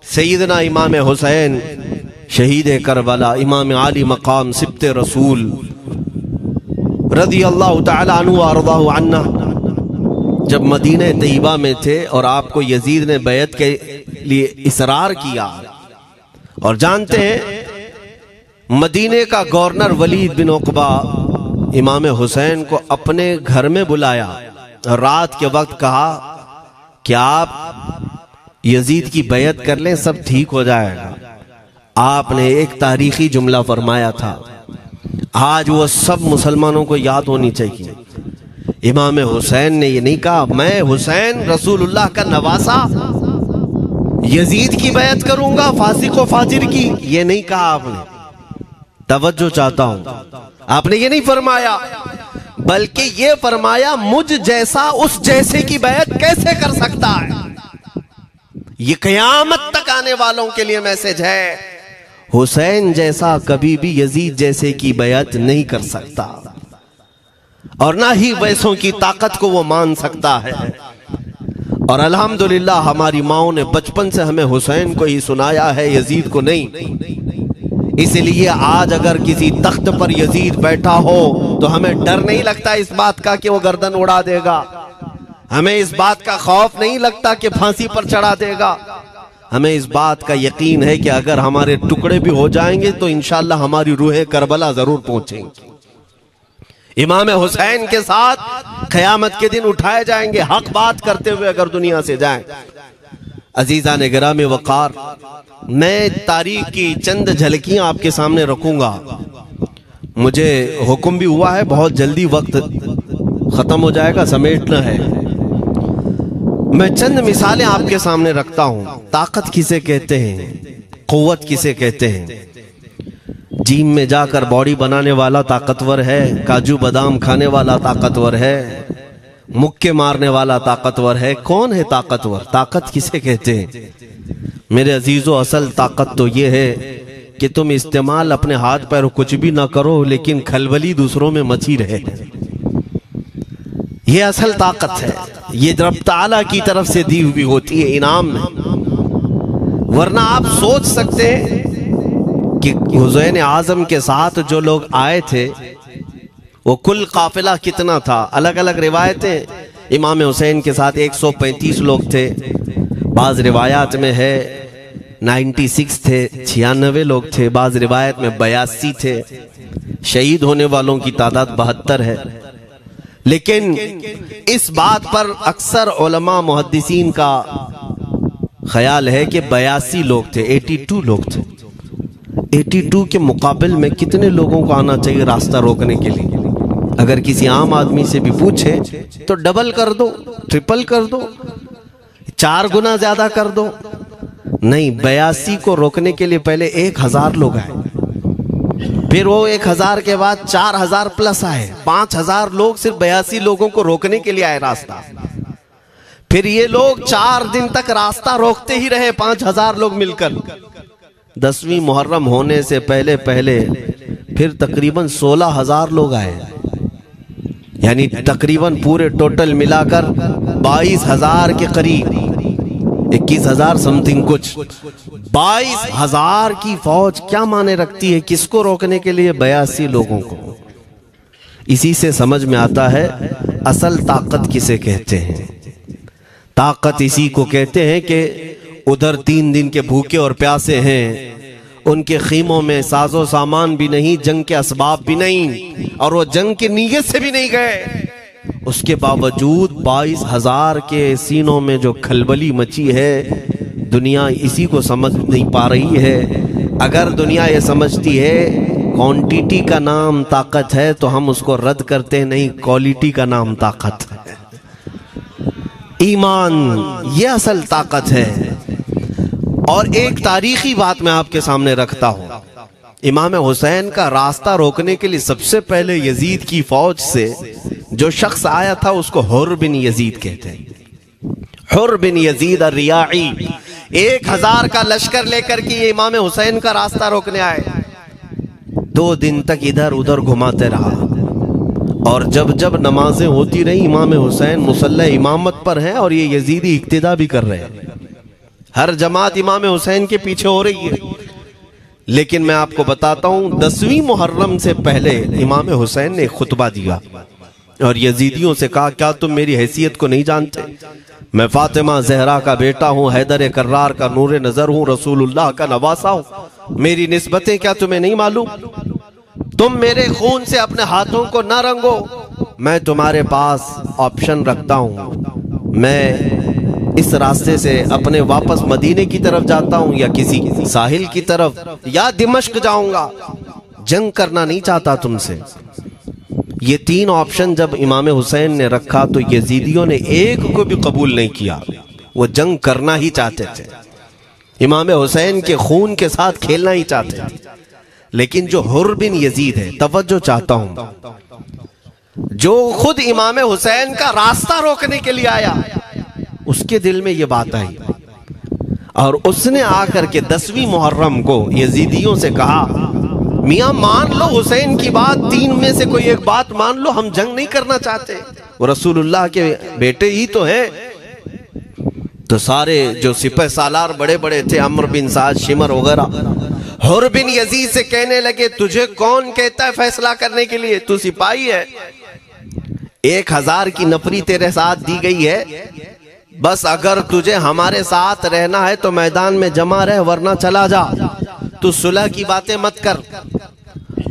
सैयदना इमाम हुसैन शहीद करबला, इमाम आली मकाम सिब्ते रसूल रज़ी अल्लाह तआला अन्हु व अर्ज़ाहु अन्ना जब मदीने तैयबा में थे और आपको यजीद ने बैत के लिए इसरार किया, और जानते हैं मदीने का गवर्नर वलीद बिन उक़बा इमाम हुसैन को अपने घर में बुलाया और रात के वक्त कहा कि आप यजीद की बैत कर लें, सब ठीक हो जाएगा। आपने एक तारीखी जुमला फरमाया था, आज वो सब मुसलमानों को याद होनी चाहिए। इमाम हुसैन ने ये नहीं कहा मैं हुसैन रसूलुल्लाह का नवासा यजीद की बैत करूंगा फासिक व फाजिर की, ये नहीं कहा आपने। तवज्जो चाहता हूं, आपने ये नहीं फरमाया, बल्कि ये फरमाया मुझ जैसा उस जैसे की बैत कैसे कर सकता है। ये क़यामत तक आने वालों के लिए मैसेज है, हुसैन जैसा कभी भी यजीद जैसे की बैत नहीं कर सकता, और ना ही वैसों की ताकत को वो मान सकता है। और अल्हम्दुलिल्लाह हमारी माओ ने बचपन से हमें हुसैन को ही सुनाया है, यजीद को नहीं। इसलिए आज अगर किसी तख्त पर यजीद बैठा हो तो हमें डर नहीं लगता इस बात का कि वो गर्दन उड़ा देगा, हमें इस बात का खौफ नहीं लगता कि फांसी पर चढ़ा देगा। हमें इस बात का यकीन है कि अगर हमारे टुकड़े भी हो जाएंगे तो इंशाअल्लाह हमारी रूह करबला जरूर पहुंचेंगी। इमाम हुसैन के साथ क़यामत के दिन उठाए जाएंगे, हक बात करते हुए अगर दुनिया से जाएं। अजीज़ान गिरामी वक़ार, मैं तारीख की चंद झलकियां आपके सामने रखूंगा। मुझे हुक्म भी हुआ है, बहुत जल्दी वक्त खत्म हो जाएगा, समेटना है। मैं चंद मिसालें आपके सामने रखता हूं। ताकत किसे कहते हैं, क़ुव्वत किसे कहते हैं। जिम में जाकर बॉडी बनाने वाला ताकतवर है, काजू बादाम खाने वाला ताकतवर है, मुक्के मारने वाला ताकतवर है। कौन है ताकतवर? ताकत किसे कहते हैं मेरे अजीजों? असल ताकत तो ये है कि तुम इस्तेमाल अपने हाथ पैर कुछ भी ना करो, लेकिन खलबली दूसरों में मची रहे। ये असल ताकत है, ये रब ताला की तरफ से दी हुई होती है इनाम में। वरना आप सोच सकते हैं कि हुसैन आजम के साथ जो लोग आए थे वो कुल काफिला कितना था। अलग अलग रिवायतें, इमाम हुसैन के साथ 135 लोग थे, बाज रिवायात में है 96 थे, 96 लोग थे, बाज रिवायत में 82 थे। शहीद होने वालों की तादाद 72 है। लेकिन इस बात पर अक्सर उलमा मुहद्दिसीन का ख्याल है कि 82 लोग थे, 82 लोग थे। 82 के मुकाबिल में कितने लोगों को आना चाहिए रास्ता रोकने के लिए? अगर किसी आम आदमी से भी पूछे तो डबल कर दो, ट्रिपल कर दो, 4 गुना ज्यादा कर दो। नहीं, 82 को रोकने के लिए पहले 1000 लोग आए, फिर वो 1000 के बाद 4000 प्लस आए, 5000 लोग सिर्फ 82 लोगों को रोकने के लिए आए रास्ता। फिर ये लोग 4 दिन तक रास्ता रोकते ही रहे, 5000 लोग मिलकर। 10वीं मुहर्रम होने से पहले पहले फिर तकरीबन 16000 लोग आए, यानी तकरीबन पूरे टोटल मिलाकर 22000 के करीब, 21000 समथिंग कुछ। 22000 की फौज क्या माने रखती है? किसको रोकने के लिए? 82 लोगों को। इसी से समझ में आता है असल ताकत किसे कहते हैं। ताकत इसी को कहते हैं कि उधर 3 दिन के भूखे और प्यासे हैं, उनके खीमों में साजो सामान भी नहीं, जंग के असबाब भी नहीं, और वो जंग की नीयत से भी नहीं गए। उसके बावजूद 22000 के सीनों में जो खलबली मची है, दुनिया इसी को समझ नहीं पा रही है। अगर दुनिया ये समझती है क्वांटिटी का नाम ताकत है तो हम उसको रद्द करते नहीं, क्वालिटी का नाम ताकत है। ईमान ये असल ताकत है। और एक तारीखी बात मैं आपके सामने रखता हूं। इमाम हुसैन का रास्ता रोकने के लिए सबसे पहले यजीद की फौज से जो शख्स आया था उसको हुर बिन यजीद कहते हैं। हुर बिन यजीद रियाई 1000 का लश्कर लेकर के ये इमाम हुसैन का रास्ता रोकने आए। 2 दिन तक इधर उधर घुमाते रहा, और जब जब नमाजें होती रही, इमाम हुसैन मुसल्ला इमामत पर हैं और ये यजीदी इक्तिदा भी कर रहे हैं। हर जमात इमाम हुसैन के पीछे हो रही है। लेकिन मैं आपको बताता हूं 10वीं मुहर्रम से पहले इमाम हुसैन ने खुतबा दिया और यजीदियों से कहा, क्या तुम मेरी हैसियत को नहीं जानते? मैं फातिमा जहरा का बेटा हूं, हैदर कर्रार का नूर नजर हूं, रसूलुल्लाह का नवासा हूं। मेरी निस्बतें क्या तुम्हें नहीं मालूम? तुम मेरे खून से अपने हाथों को ना रंगो। मैं तुम्हारे पास ऑप्शन रखता हूं, मैं इस रास्ते से अपने वापस मदीने की तरफ जाता हूं या किसी साहिल की तरफ या दिमश्क जाऊंगा। जंग करना नहीं चाहता तुमसे। ये 3 ऑप्शन जब इमाम हुसैन ने रखा तो यजीदियों ने एक को भी कबूल नहीं किया। वो जंग करना ही चाहते थे, इमाम हुसैन के खून के साथ खेलना ही चाहते थे। लेकिन जो हुर बिन यजीद है, तवज्जो चाहता हूं, जो खुद इमाम हुसैन का रास्ता रोकने के लिए आया, उसके दिल में ये बात आई और उसने आकर के 10वीं मुहर्रम को यजीदियों से कहा, मियां मान लो हुसैन की बात, 3 में से कोई एक बात मान लो, हम जंग नहीं करना चाहते, वो रसूलुल्लाह के बेटे ही तो हैं। तो सारे जो सिपह सालार बड़े बड़े थे, अम्र बिन साद, शिमर वगैरह, हुर बिन यजीद से कहने लगे, तुझे कौन कहता है फैसला करने के लिए? तू सिपाही है, 1000 की नफरी तेरे साथ दी गई है, बस अगर तुझे हमारे साथ रहना है तो मैदान में जमा रह, वरना चला जा, तू सुलह की बातें मत कर।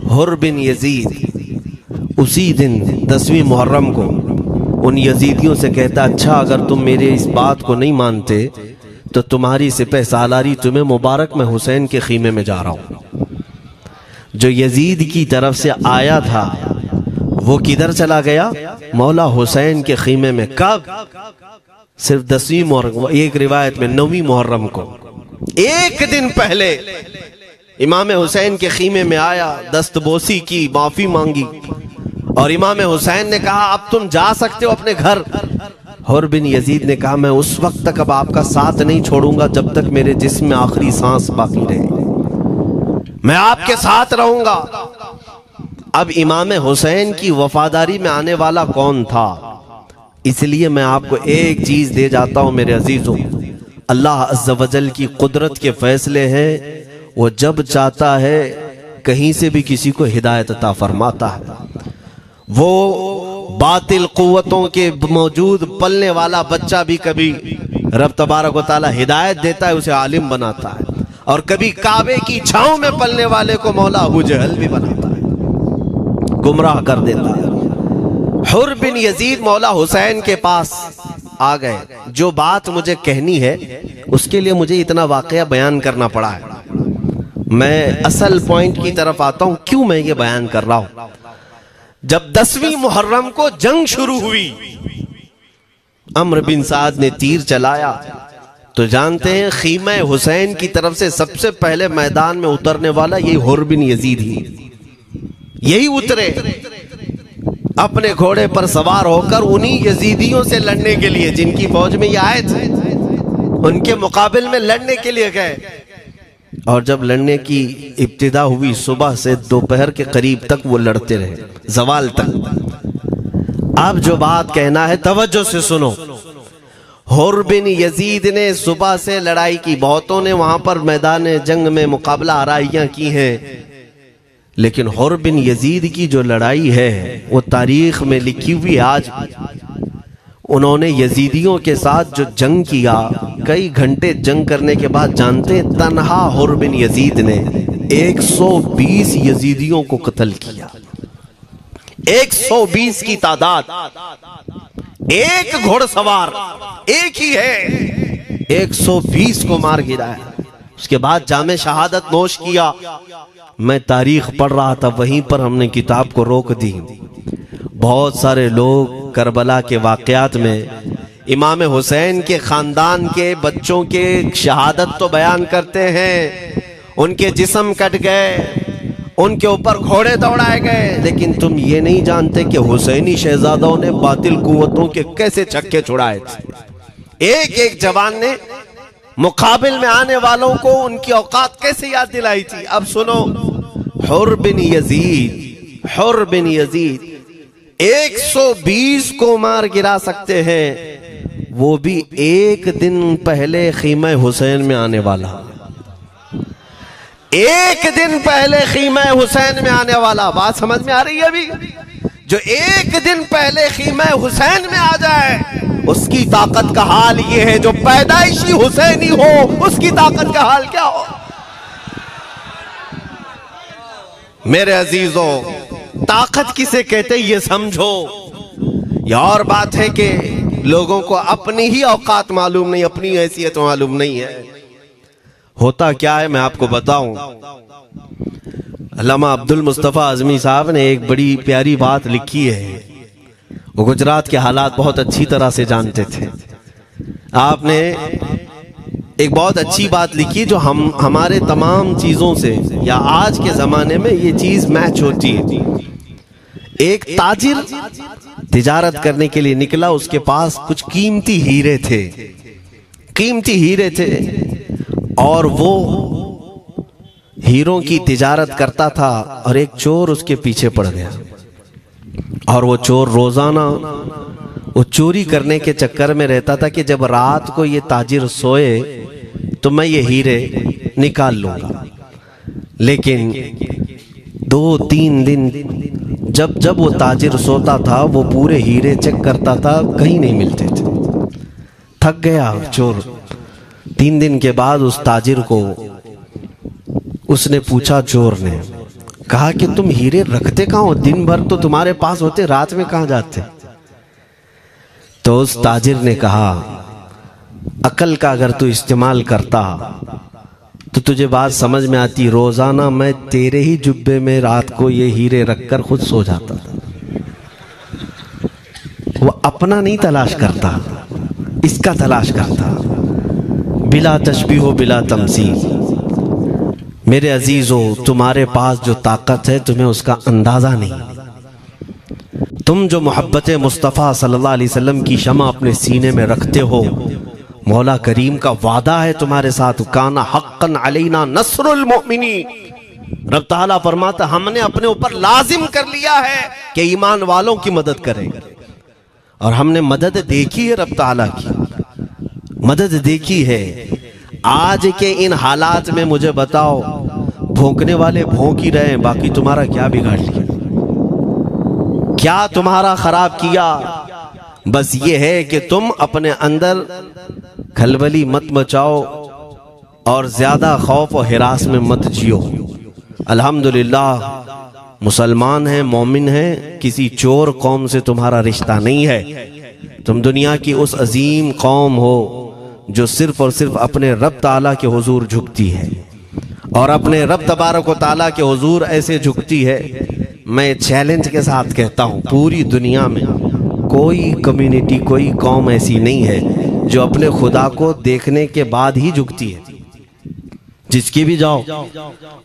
हुर बिन यजीद उसी दिन 10वीं मुहर्रम को उन यजीदियों से कहता, अच्छा अगर तुम मेरे इस बात को नहीं मानते तो तुम्हारी सिपह सालारी तुम्हें मुबारक, मैं हुसैन के खीमे में जा रहा हूं। जो यजीद की तरफ से आया था वो किधर चला गया? मौला हुसैन के खीमे में। कब? सिर्फ 10वीं मुहर्रम, एक रिवायत में 9वीं मुहर्रम को, एक दिन पहले इमाम हुसैन के खीमे में आया, दस्तबोसी की, माफी मांगी और इमाम हुसैन ने कहा, अब तुम जा सकते हो अपने घर। हुर बिन यजीद ने कहा, मैं उस वक्त तक अब आपका साथ नहीं छोड़ूंगा जब तक मेरे जिस्म में आखिरी सांस बाकी रहे, मैं आपके साथ रहूंगा। अब इमाम हुसैन की वफादारी में आने वाला कौन था? इसलिए मैं आपको एक चीज दे जाता हूं मेरे अजीजों, अल्लाह अज़्ज़ वजल की कुदरत के फैसले हैं, वो जब चाहता है कहीं से भी किसी को हिदायत अता फरमाता है। वो बातिल कुव्वतों के मौजूद पलने वाला बच्चा भी कभी रब तबारक व तआला हिदायत देता है, उसे आलिम बनाता है, और कभी काबे की छांव में पलने वाले को मौला अबू जहल भी बनाता है, गुमराह कर देता है। हुर बिन यजीद मौला हुसैन के पास आ गए। जो बात मुझे कहनी है उसके लिए मुझे इतना वाकया बयान करना पड़ा है। मैं असल पॉइंट की तरफ आता हूं, क्यों मैं ये बयान कर रहा हूं। जब 10वीं मुहर्रम को जंग शुरू हुई, अम्र बिन साद ने तीर चलाया, तो जानते हैं खीमा हुसैन की तरफ से सबसे पहले मैदान में उतरने वाला यही हुर बिन यजीद ही, यही उतरे अपने घोड़े पर सवार होकर उन्हीं यजीदियों से लड़ने के लिए जिनकी फौज में ये आए थे, उनके मुकाबले में लड़ने के लिए गए। और जब लड़ने की इब्तिदा हुई, सुबह से दोपहर के करीब तक वो लड़ते रहे, जवाल तक। अब जो बात कहना है तवज्जो से सुनो। हुर बिन यजीद ने सुबह से लड़ाई की, बहुतों ने वहां पर मैदान जंग में मुकाबला आराइयां की हैं, लेकिन हुर बिन यजीद की जो लड़ाई है वो तारीख में लिखी हुई। आज उन्होंने यजीदियों के साथ जो जंग किया, कई घंटे जंग करने के बाद, जानते हैं तन्हा हुर बिन यजीद ने 120 यजीदियों को कत्ल किया। 120 की तादाद, एक घोड़सवार एक ही है, 120 को मार गिराया। उसके बाद जामे शहादत नोश किया। मैं तारीख पढ़ रहा था, वहीं पर हमने किताब को रोक दी। बहुत सारे लोग करबला के वाकयात में इमाम हुसैन के खानदान के बच्चों के शहादत तो बयान करते हैं, उनके जिस्म कट गए, उनके ऊपर घोड़े दौड़ाए गए, लेकिन तुम ये नहीं जानते कि हुसैनी शहजादों ने बातिल कुव्वतों के कैसे छक्के छुड़ाए थे। एक एक जवान ने मुकाबिल में आने वालों को उनकी औकात कैसे याद दिलाई थी। अब सुनो, हुर बिन यजीद 120 को मार गिरा सकते हैं, वो भी एक दिन पहले खीमा हुसैन में आने वाला, एक दिन पहले खीमा हुसैन में आने वाला। बात समझ में आ रही है? अभी जो एक दिन पहले खीमा हुसैन में आ जाए उसकी ताकत का हाल ये है, जो पैदाइशी हुसैनी हो उसकी ताकत का हाल क्या हो। मेरे अजीजों, ताकत किसे कहते ये समझो। यह और बात है कि लोगों को अपनी ही औकात मालूम नहीं, अपनी हैसियत मालूम नहीं है। होता क्या है मैं आपको बताऊं। अल्लामा अब्दुल मुस्तफा आजमी साहब ने एक बड़ी प्यारी बात लिखी है। वो गुजरात के हालात बहुत अच्छी तरह से जानते थे। आपने एक बहुत अच्छी बात लिखी जो हमारे तमाम चीजों से या आज के जमाने में ये चीज मैच होती है। एक ताजिर तिजारत करने के लिए निकला, उसके पास कुछ कीमती हीरे थे, कीमती हीरे थे, और वो हीरों की तिजारत करता था और एक चोर उसके पीछे पड़ गया। और वो चोर रोजाना वो चोरी करने के चक्कर में रहता था कि जब रात को ये ताजिर सोए तो मैं ये हीरे निकाल लूंगा। लेकिन 2-3 दिन जब जब वो ताजिर सोता था वो पूरे हीरे चेक करता था, कहीं नहीं मिलते थे। थक गया चोर। 3 दिन के बाद उस ताजिर को उसने पूछा, चोर ने कहा कि तुम हीरे रखते कहाँ हो? दिन भर तो तुम्हारे पास होते, रात में कहाँ जाते? तो उस ताजिर ने कहा, अकल का अगर तू इस्तेमाल करता तो तुझे बात समझ में आती। रोजाना मैं तेरे ही जुब्बे में रात को ये हीरे रखकर खुद सो जाता था। वो अपना नहीं तलाश करता, इसका तलाश करता। बिला तशबीह बिला तमसील। मेरे अजीजों, तुम्हारे पास जो ताकत है तुम्हें उसका अंदाजा नहीं। तुम जो मोहब्बत मुस्तफ़ा सल्लल्लाहु अलैहि वसल्लम की शमा अपने सीने में रखते हो, मौला करीम का वादा है तुम्हारे साथ, काना हक्कन अलैना नस्रुल मोमिनीन। रब ताला फरमाता हमने अपने ऊपर लाजिम कर लिया है कि ईमान वालों की मदद करेंगे। और हमने मदद देखी है, रब ताला की मदद देखी है। आज के इन हालात में मुझे बताओ, भौंकने वाले भौंक ही रहे, बाकी तुम्हारा क्या बिगाड़ लिया, क्या तुम्हारा खराब किया? बस ये है कि तुम अपने अंदर खलबली मत मचाओ और ज्यादा खौफ और हिरास में मत जियो। अल्हम्दुलिल्लाह मुसलमान हैं, मोमिन हैं, किसी चोर कौम से तुम्हारा रिश्ता नहीं है। तुम दुनिया की उस अजीम कौम हो जो सिर्फ और सिर्फ अपने रब ताला के हुजूर झुकती है, और अपने रब तबारक व ताला के हुजूर ऐसे झुकती है। मैं चैलेंज के साथ कहता हूँ, पूरी दुनिया में कोई कम्युनिटी, कोई कौम ऐसी नहीं है जो अपने खुदा को देखने के बाद ही झुकती है। जिसकी भी जाओ,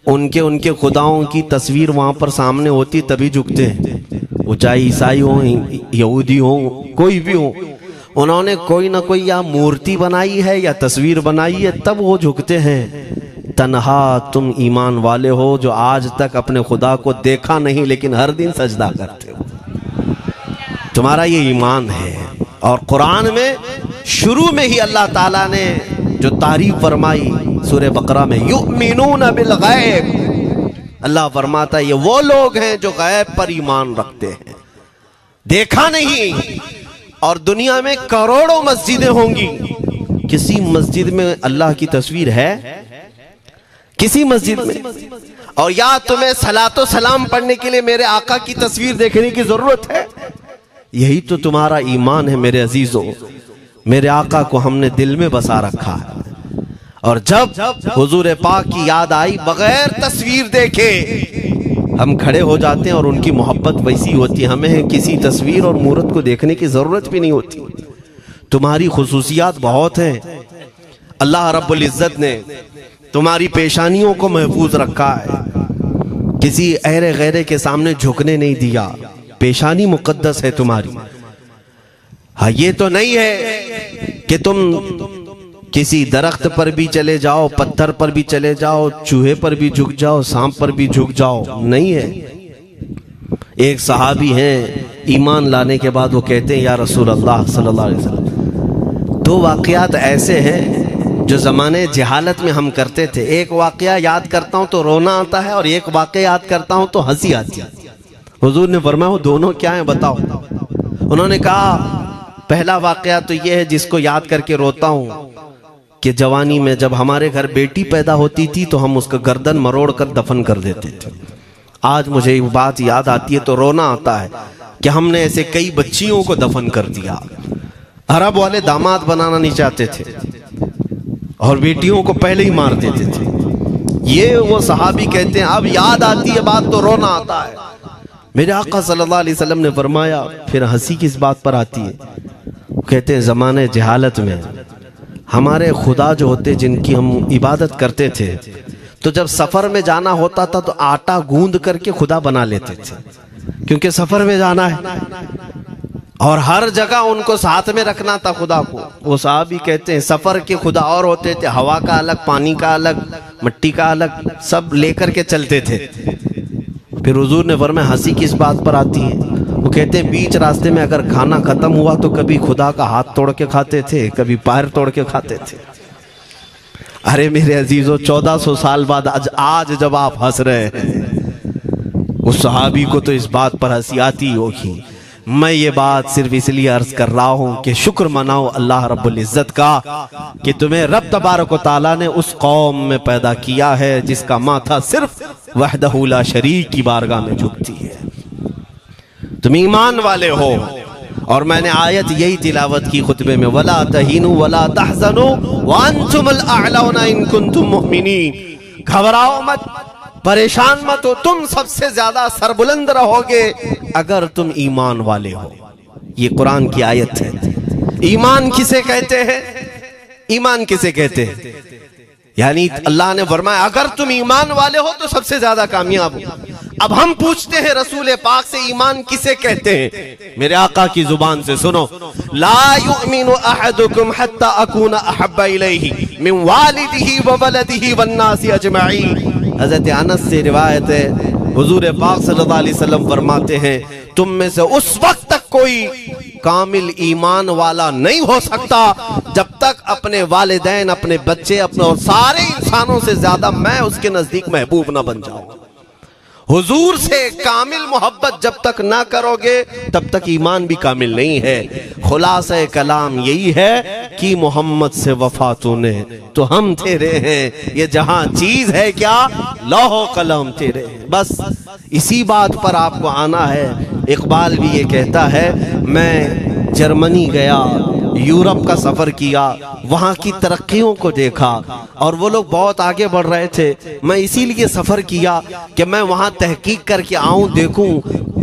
उनके खुदाओं की तस्वीर वहां पर सामने होती तभी झुकते हैं। वो चाहे ईसाई हो, यहूदी हो, कोई भी हो, उन्होंने कोई ना कोई या मूर्ति बनाई है या तस्वीर बनाई है, तब वो झुकते हैं। तन्हा तुम ईमान वाले हो जो आज तक अपने खुदा को देखा नहीं लेकिन हर दिन सजदा करते हो, तुम्हारा ये ईमान है। और कुरान में शुरू में ही अल्लाह ताला ने जो तारीफ फरमाई सूरह बकरा में, युमिनून बिल गैब, अल्लाह फरमाता है ये वो लोग हैं जो गैब पर ईमान रखते हैं, देखा नहीं। और दुनिया में करोड़ों मस्जिदें होंगी, किसी मस्जिद में अल्लाह की तस्वीर है? किसी मस्जिद में? और या तुम्हें सलातो सलाम पढ़ने के लिए मेरे आका की तस्वीर देखने की जरूरत है? यही तो तुम्हारा ईमान है मेरे अजीजों। मेरे आका को हमने दिल में बसा रखा है, और जब हुजूर पाक की याद आई, बगैर तस्वीर देखे हम खड़े हो जाते हैं और उनकी मोहब्बत वैसी होती है, हमें किसी तस्वीर और मूरत को देखने की जरूरत भी नहीं होती। तुम्हारी खुसूसियात बहुत हैं। अल्लाह रब्बुल इज्जत ने तुम्हारी पेशानियों को महफूज रखा है, किसी अहरे गैरे के सामने झुकने नहीं दिया। पेशानी मुकद्दस है तुम्हारी। हाँ, ये तो नहीं है कि तुम किसी दरख्त पर भी चले जाओ, पत्थर पर भी चले जाओ, चूहे पर भी झुक जाओ, सांप पर भी झुक जाओ, नहीं है। एक सहाबी हैं, ईमान लाने के बाद वो कहते हैं, या रसूल अल्लाह सल्लल्लाहु अलैहि वसल्लम, दो वाक़यात ऐसे हैं जो ज़माने जहालत में हम करते थे। एक वाक़या याद करता हूँ तो रोना आता है, और एक वाक़या याद करता हूँ तो हंसी आती है। हुजूर ने फरमाया वो दोनों क्या हैं बताओ। उन्होंने कहा पहला वाक़या तो ये है जिसको याद करके रोता हूँ कि जवानी में जब हमारे घर बेटी पैदा होती थी तो हम उसका गर्दन मरोड़ कर दफन कर देते थे। आज मुझे वो बात याद आती है तो रोना आता है कि हमने ऐसे कई बच्चियों को दफन कर दिया। अरब वाले दामाद बनाना नहीं चाहते थे और बेटियों को पहले ही मार देते थे। ये वो सहाबी कहते हैं अब याद आती है बात तो रोना आता है। मेरे आका सल्लल्लाहु अलैहि वसल्लम ने फरमाया फिर हंसी किस बात पर आती है? कहते हैं ज़माने जहालत में हमारे खुदा जो होते जिनकी हम इबादत करते थे, तो जब सफ़र में जाना होता था तो आटा गूंद करके खुदा बना लेते थे, क्योंकि सफ़र में जाना है और हर जगह उनको साथ में रखना था खुदा को। वो साहबी कहते हैं सफ़र के खुदा और होते थे, हवा का अलग, पानी का अलग, मिट्टी का अलग, सब लेकर के चलते थे। फिर हुजूर ने फरमाया हंसी किस बात पर आती है? वो कहते हैं बीच रास्ते में अगर खाना खत्म हुआ तो कभी खुदा का हाथ तोड़ के खाते थे, कभी पैर तोड़ के खाते थे। अरे मेरे अजीजों 1400 साल बाद आज जब आप हंस रहे हैं, उस सहाबी को तो इस बात पर हंसी आती होगी। मैं ये बात सिर्फ इसलिए अर्ज कर रहा हूं कि शुक्र मनाओ अल्लाह रब्बुल इज्जत का कि तुम्हें रब तबारक व तआला ने उस कौम में पैदा किया है जिसका माथा सिर्फ वहदहू ला शरीक की बारगाह में झुकती है। तुम ईमान वाले हो। और मैंने आयत यही तिलावत की खुतबे में, वला तहीनु वला तहज़नु व अंतुमुल अअलौना इन कुंतुम मुमिनीन। घबराओ मत, परेशान मत हो, तुम सबसे ज्यादा सरबुलंद रहोगे अगर तुम ईमान वाले हो। ये कुरान की आयत है। ईमान किसे कहते हैं? ईमान किसे कहते हैं? यानी अल्लाह ने फरमाया अगर तुम ईमान वाले हो तो सबसे ज्यादा कामयाब हो। अब हम पूछते हैं रसूल पाक से ईमान किसे कहते हैं? मेरे आका की जुबान से सुनो, ला युमिनु अहदुकुम हत्ता अकूना अहब्बा इलैहि मिन वालिदिही व वलदिही वन नासी अजमईन। हज़रत अनस से रिवायत है, हुजूर पाक सल्लल्लाहु अलैहि वसल्लम फरमाते हैं तुम में से उस वक्त तक कोई कामिल ईमान वाला नहीं हो सकता जब तक अपने वालिदैन, अपने बच्चे, अपने और सारे इंसानों से ज्यादा मैं उसके नजदीक महबूब ना बन जाऊं। हुजूर से कामिल मोहब्बत जब तक ना करोगे तब तक ईमान भी कामिल नहीं है। खुलासा कलाम यही है कि मोहम्मद से वफा तूने तो हम तेरे हैं, ये जहां चीज है क्या लौह कलम तेरे हैं। बस इसी बात पर आपको आना है। इकबाल भी ये कहता है मैं जर्मनी गया, यूरोप का सफर किया, वहां की तरक्कियों को देखा और वो लोग बहुत आगे बढ़ रहे थे। मैं इसीलिए सफर किया कि मैं वहां तहकीक करके आऊं, देखूं,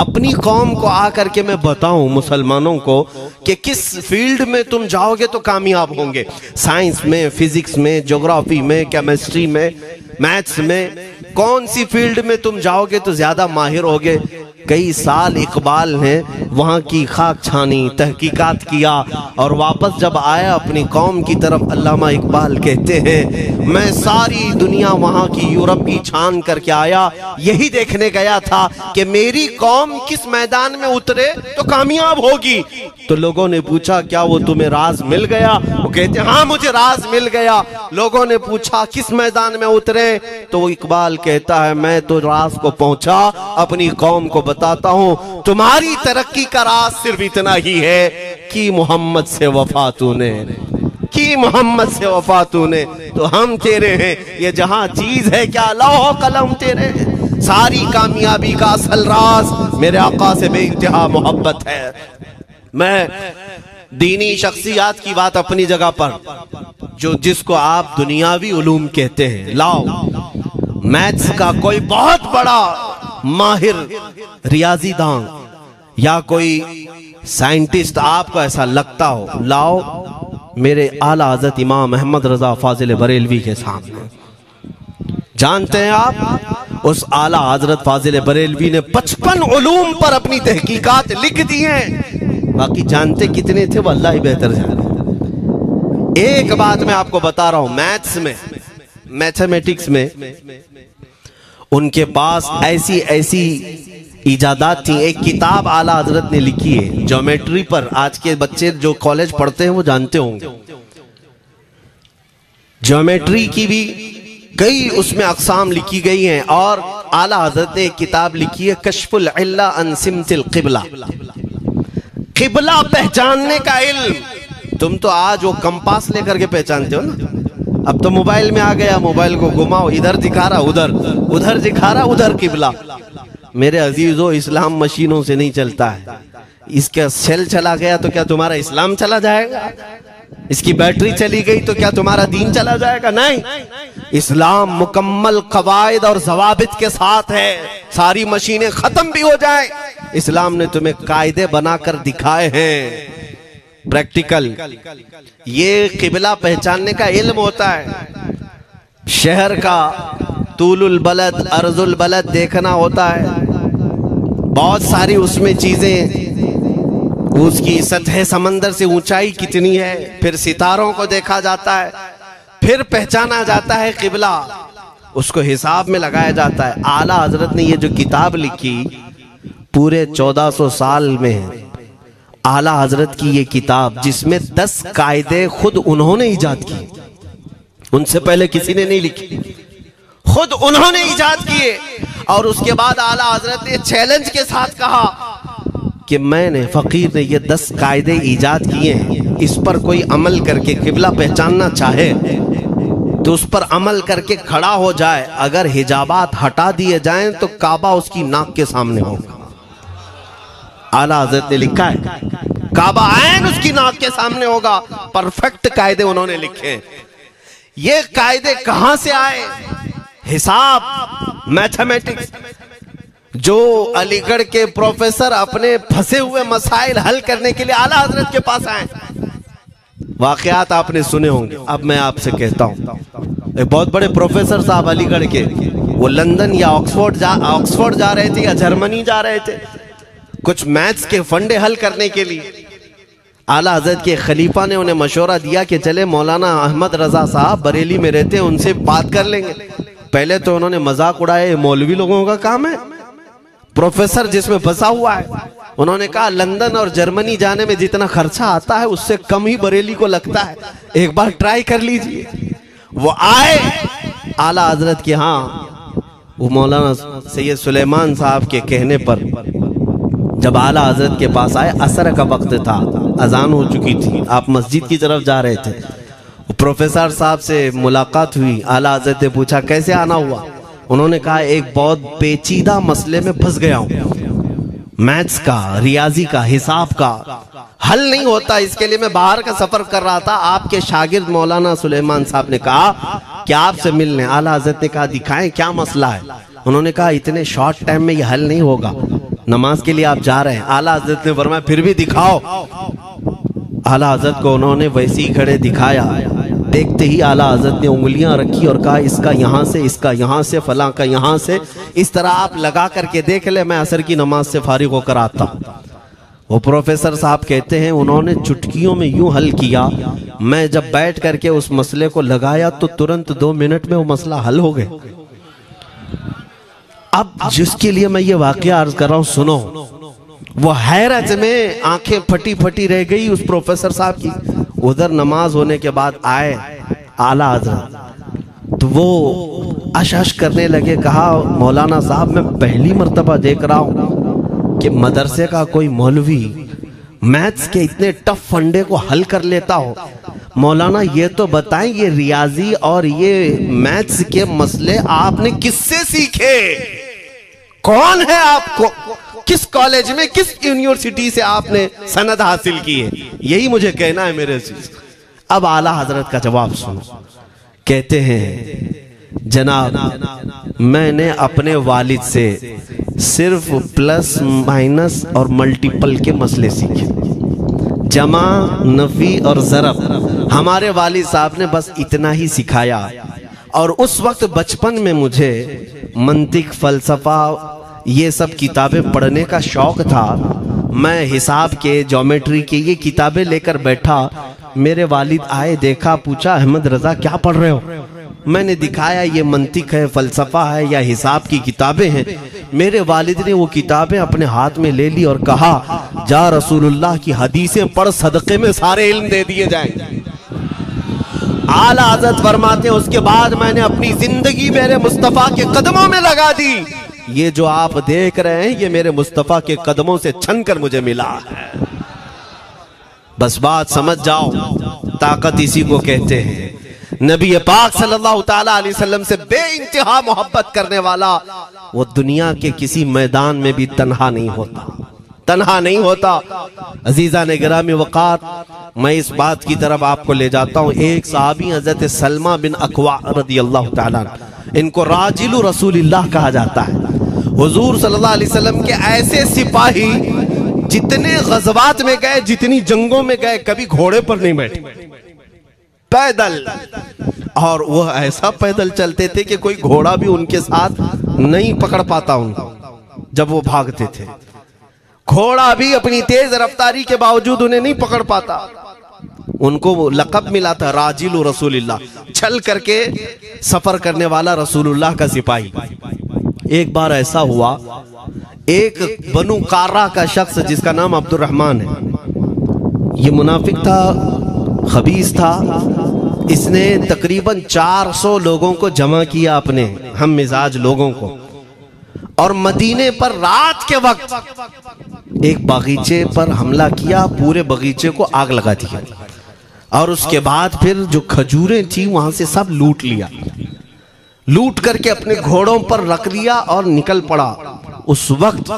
अपनी कौम को आकर के मैं बताऊं मुसलमानों को कि किस फील्ड में तुम जाओगे तो कामयाब होंगे। साइंस में, फिजिक्स में, ज्योग्राफी में, केमिस्ट्री में, मैथ्स में, कौन सी फील्ड में तुम जाओगे तो ज्यादा माहिर होगे। कई साल इकबाल ने वहाँ की खाक छानी, तहकीकात किया और वापस जब आया अपनी कौम की तरफ, अल्लामा इकबाल कहते हैं मैं सारी दुनिया वहाँ की यूरोप की छान करके आया, यही देखने गया था कि मेरी कौम किस मैदान में उतरे तो कामयाब होगी। तो लोगों ने पूछा क्या वो तुम्हें राज मिल गया? वो कहते हाँ मुझे राज मिल गया। लोगों ने पूछा किस मैदान में उतरे? तो वो इकबाल कहता है मैं तो राज को पहुंचा, अपनी कौम को बताता हूं तुम्हारी तरक्की का राज सिर्फ इतना ही है कि मोहम्मद से वफा तूने, कि मोहम्मद से वफा तूने तो हम तेरे हैं। ये जहां चीज है क्या लौह कलम तेरे हैं। सारी कामयाबी का असल राज मेरे आका से बेइंतहा मोहब्बत है। मैं दीनी शख्सियात की बात अपनी जगह पर, जो जिसको आप दुनियावी उलूम कहते हैं, लाओ मैथ्स का कोई बहुत बड़ा माहिर रियाजीदान या कोई साइंटिस्ट आपको ऐसा लगता हो, लाओ मेरे आला हज़रत इमाम अहमद रजा फाजिल बरेलवी के सामने। जानते हैं आप उस आला हजरत फाजिल बरेलवी ने 55 उलूम पर अपनी तहकीकात लिख दी हैं। बाकी जानते कितने थे वो अल्लाह ही बेहतर जाने। एक बात मैं आपको बता रहा हूं, मैथ्स में, मैथमेटिक्स में उनके पास ऐसी ऐसी इजादात थी। एक किताब आला हजरत ने लिखी है ज्योमेट्री पर, आज के बच्चे जो कॉलेज पढ़ते हैं वो जानते होंगे। ज्योमेट्री की भी कई उसमें अक़साम लिखी गई हैं। और आला हज़रत ने एक किताब लिखी है कश्फुल इल्ला अन सिमतिल क़िबला, क़िबला पहचानने का इल्म। तुम तो आज वो कंपास लेकर के पहचानते हो ना, अब तो मोबाइल में आ गया, मोबाइल को घुमाओ, इधर दिखा रहा उधर, उधर दिखा रहा उधर क़िबला। मेरे अजीजों, इस्लाम मशीनों से नहीं चलता है। इसका सेल चला गया तो क्या तुम्हारा इस्लाम चला जाएगा? इसकी बैटरी चली गई तो क्या तुम्हारा दीन चला जाएगा? नहीं, इस्लाम मुकम्मल कवायद और ज़वाबित के साथ है। सारी मशीनें खत्म भी हो जाए, इस्लाम ने तुम्हें कायदे बनाकर दिखाए हैं, प्रैक्टिकल। ये क़िबला पहचानने का इल्म होता है। शहर का तूलुल बलद अर्जुल बलद देखना होता है, बहुत सारी उसमें चीजें, उसकी सतह समंदर से ऊंचाई कितनी है, फिर सितारों को देखा जाता है, फिर पहचाना जाता है क़िबला, उसको हिसाब में लगाया जाता है। आला हजरत ने ये जो किताब लिखी पूरे 1400 साल में, आला हजरत की ये किताब जिसमें 10 कायदे खुद उन्होंने इजाद किए, उनसे पहले किसी ने नहीं लिखी, खुद उन्होंने इजाद किए। और उसके बाद आला हजरत ने चैलेंज के साथ कहा कि मैंने, फकीर ने ये 10 कायदे इजाद किए हैं, इस पर कोई अमल करके क़िबला पहचानना चाहे तो उस पर अमल करके खड़ा हो जाए, अगर हिजाबात हटा दिए जाएं तो काबा उसकी नाक के सामने होगा। आला हज़रत ने लिखा है काबा ऐन उसकी नाक के सामने होगा। परफेक्ट कायदे उन्होंने लिखे। ये कायदे कहां से आए? हिसाब, मैथमेटिक्स। जो अलीगढ़ के प्रोफेसर अपने फंसे हुए मसाइल हल करने के लिए आला हजरत के पास आए, वाकयात आपने सुने होंगे। अब मैं आपसे कहता हूं, एक बहुत बड़े प्रोफेसर साहब अलीगढ़ के, वो लंदन या ऑक्सफोर्ड जा रहे थे या जर्मनी जा रहे थे कुछ मैथ्स के फंडे हल करने के लिए। आला हजरत के खलीफा ने उन्हें मशवरा दिया कि चले मौलाना अहमद रजा साहब बरेली में रहते हैं, उनसे बात कर लेंगे। पहले तो उन्होंने मजाक उड़ाया, मौलवी लोगों का काम है, प्रोफेसर जिसमें फंसा हुआ है। उन्होंने कहा लंदन और जर्मनी जाने में जितना खर्चा आता है उससे कम ही बरेली को लगता है, एक बार ट्राई कर लीजिए। वो आए आला हजरत के यहाँ, वो मौलाना सैयद सुलेमान साहब के कहने पर जब आला हजरत के पास आए, असर का वक्त था, अजान हो चुकी थी, आप मस्जिद की तरफ जा रहे थे। प्रोफेसर साहब से मुलाकात हुई। आला हजरत ने पूछा कैसे आना हुआ? उन्होंने कहा एक बहुत पेचीदा मसले में फंस गया हूं, मैथ्स का, रियाजी का, हिसाब का हल नहीं होता, इसके लिए मैं बाहर का सफर कर रहा था। आपके शागिर्द मौलाना सुलेमान साहब ने कहा कि आपसे मिलने। आला हजरत ने कहा दिखाएं क्या मसला है? उन्होंने कहा इतने शॉर्ट टाइम में यह हल नहीं होगा, नमाज के लिए आप जा रहे हैं। आला हजरत ने फरमाया फिर भी दिखाओ। आला हजरत को उन्होंने वैसे ही खड़े दिखाया। देखते ही आला हजरत ने उंगलियां रखी और कहा इसका यहां से, इसका यहां से, फलां का यहां से, इस तरह आप लगा करके देख ले, मैं असर की नमाज से फारिग होकर आता। वो प्रोफेसर साहब कहते हैं उन्होंने चुटकियों में यूं हल किया, मैं जब बैठ करके उस मसले को लगाया तो तुरंत 2 मिनट में वो मसला हल हो गया। अब जिसके लिए मैं ये वाकया अर्ज कर रहा हूं सुनो। वो हैरत में आंखें फटी फटी रह गई उस प्रोफेसर साहब की। उधर नमाज होने के बाद आए आला हजरत, तो वो अश करने लगे। कहा मौलाना साहब मैं पहली मर्तबा देख रहा हूं कि मदरसे का कोई मौलवी मैथ्स के इतने टफ फंडे को हल कर लेता हो। मौलाना ये तो बताएं ये रियाजी और ये मैथ्स के मसले आपने किससे सीखे? कौन है आपको? किस कॉलेज में, किस यूनिवर्सिटी से आपने सनद हासिल की है? यही मुझे कहना है मेरे अजीज। अब आला हजरत का जवाब सुनो। कहते हैं जनाब मैंने अपने वालिद से सिर्फ प्लस माइनस और मल्टीपल के मसले सीखे, जमा, नफी और ज़रब। हमारे वालिद साहब ने बस इतना ही सिखाया। और उस वक्त बचपन में मुझे मंतिक, फलसफा, ये सब किताबें पढ़ने का शौक था। मैं हिसाब के, ज्योमेट्री के ये किताबें लेकर बैठा। मेरे वालिद आए, देखा, पूछा अहमद रजा क्या पढ़ रहे हो? मैंने दिखाया ये मंतिक है, फलसफा है या हिसाब की किताबें हैं। मेरे वालिद ने वो किताबें अपने हाथ में ले ली और कहा जा, रसूलुल्लाह की हदीसें पढ़, सदक़े में सारे इल्म दे दिए जाएंगे। रसूलुल्लाह की हदीसें पढ़, सदक़े में सारे इल्म दे दिए जाएंगे। मेरे वालिद ने वो किताबें अपने हाथ में ले ली और कहा जा, रसूलुल्लाह की हदीसें पढ़, सदक़े में सारे इल्म दे दिए जाएंगे। आला हज़रत फरमाते हैं उसके बाद मैंने अपनी जिंदगी मेरे मुस्तफ़ा के कदमों में लगा दी। ये जो आप देख रहे हैं ये मेरे मुस्तफ़ा के कदमों से छनकर मुझे मिला है। बस बात समझ जाओ, ताकत इसी को कहते हैं। नबी पाक सल्लल्लाहु ताला अलैहि वसल्लम से बेइंतहा मोहब्बत करने वाला वो दुनिया के किसी मैदान में भी तन्हा नहीं होता, तन्हा नहीं होता। अजीजा ने गिरामी वक़ार, मैं इस बात की तरफ आपको ले जाता हूँ। एक सहाबी हज़रत सलमा बिन अकवा रदियल्लाहु ताला, इनको राजिलु रसूलिल्लाह कहा जाता है। हुजूर सल्लल्लाहु अलैहि वसल्लम के ऐसे सिपाही जितने गज़वात में गए, जितनी जंगों में गए, कभी घोड़े पर नहीं बैठे, पैदल। और वह ऐसा पैदल चलते थे कि कोई घोड़ा भी उनके साथ नहीं पकड़ पाता उनको जब वो भागते थे। घोड़ा भी अपनी तेज रफ्तारी के बावजूद उन्हें नहीं पकड़ पाता। उनको वो लक़ब मिला था राजिलु रसूलिल्लाह, छल करके सफर करने वाला रसूलुल्लाह का सिपाही। एक बार ऐसा हुआ, एक बनु कार्रा का शख्स जिसका नाम अब्दुर्रहमान है, ये मुनाफिक था, खबीस था। इसने तकरीबन 400 लोगों को जमा किया, अपने हम मिजाज लोगों को, और मदीने पर रात के वक्त एक बगीचे पर हमला किया, पूरे बगीचे को आग लगा दिया। और उसके बाद फिर जो खजूरें थी वहां से सब लूट लिया, लूट करके अपने घोड़ों पर रख लिया और निकल पड़ा। उस वक्त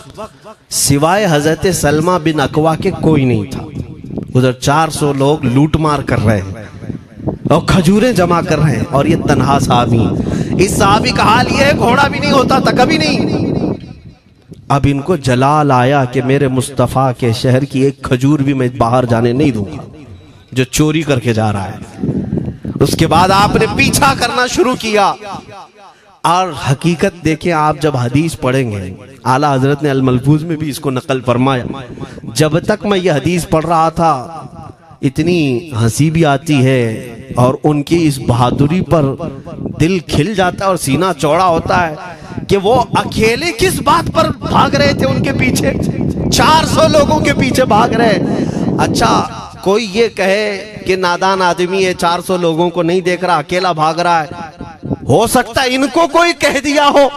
सिवाय हजरत सलमा बिन अकवा के कोई नहीं था। उधर 400 लोग लूट मार कर रहे हैं और खजूरें जमा कर रहे हैं, और ये तन्हा साहबी। इस साहबी का हाल ये है, घोड़ा भी नहीं होता था कभी नहीं। अब इनको जलाल आया कि मेरे मुस्तफ़ा के शहर की एक खजूर भी मैं बाहर जाने नहीं दूंगा जो चोरी करके जा रहा है। उसके बाद आपने पीछा करना शुरू किया। और हकीकत देखें, आप जब हदीस पढ़ेंगे, आला हजरत ने अल मलफूज में भी इसको नकल फरमाया। जब तक मैं ये हदीस पढ़ रहा था इतनी हंसी भी आती है और उनकी इस बहादुरी पर दिल खिल जाता है और सीना चौड़ा होता है कि वो अकेले किस बात पर भाग रहे थे। उनके पीछे 400 लोगों के पीछे भाग रहे। अच्छा, कोई ये कहे कि नादान आदमी है, 400 लोगों को नहीं देख रहा, अकेला भाग रहा है, हो सकता है इनको कोई कह दिया हो,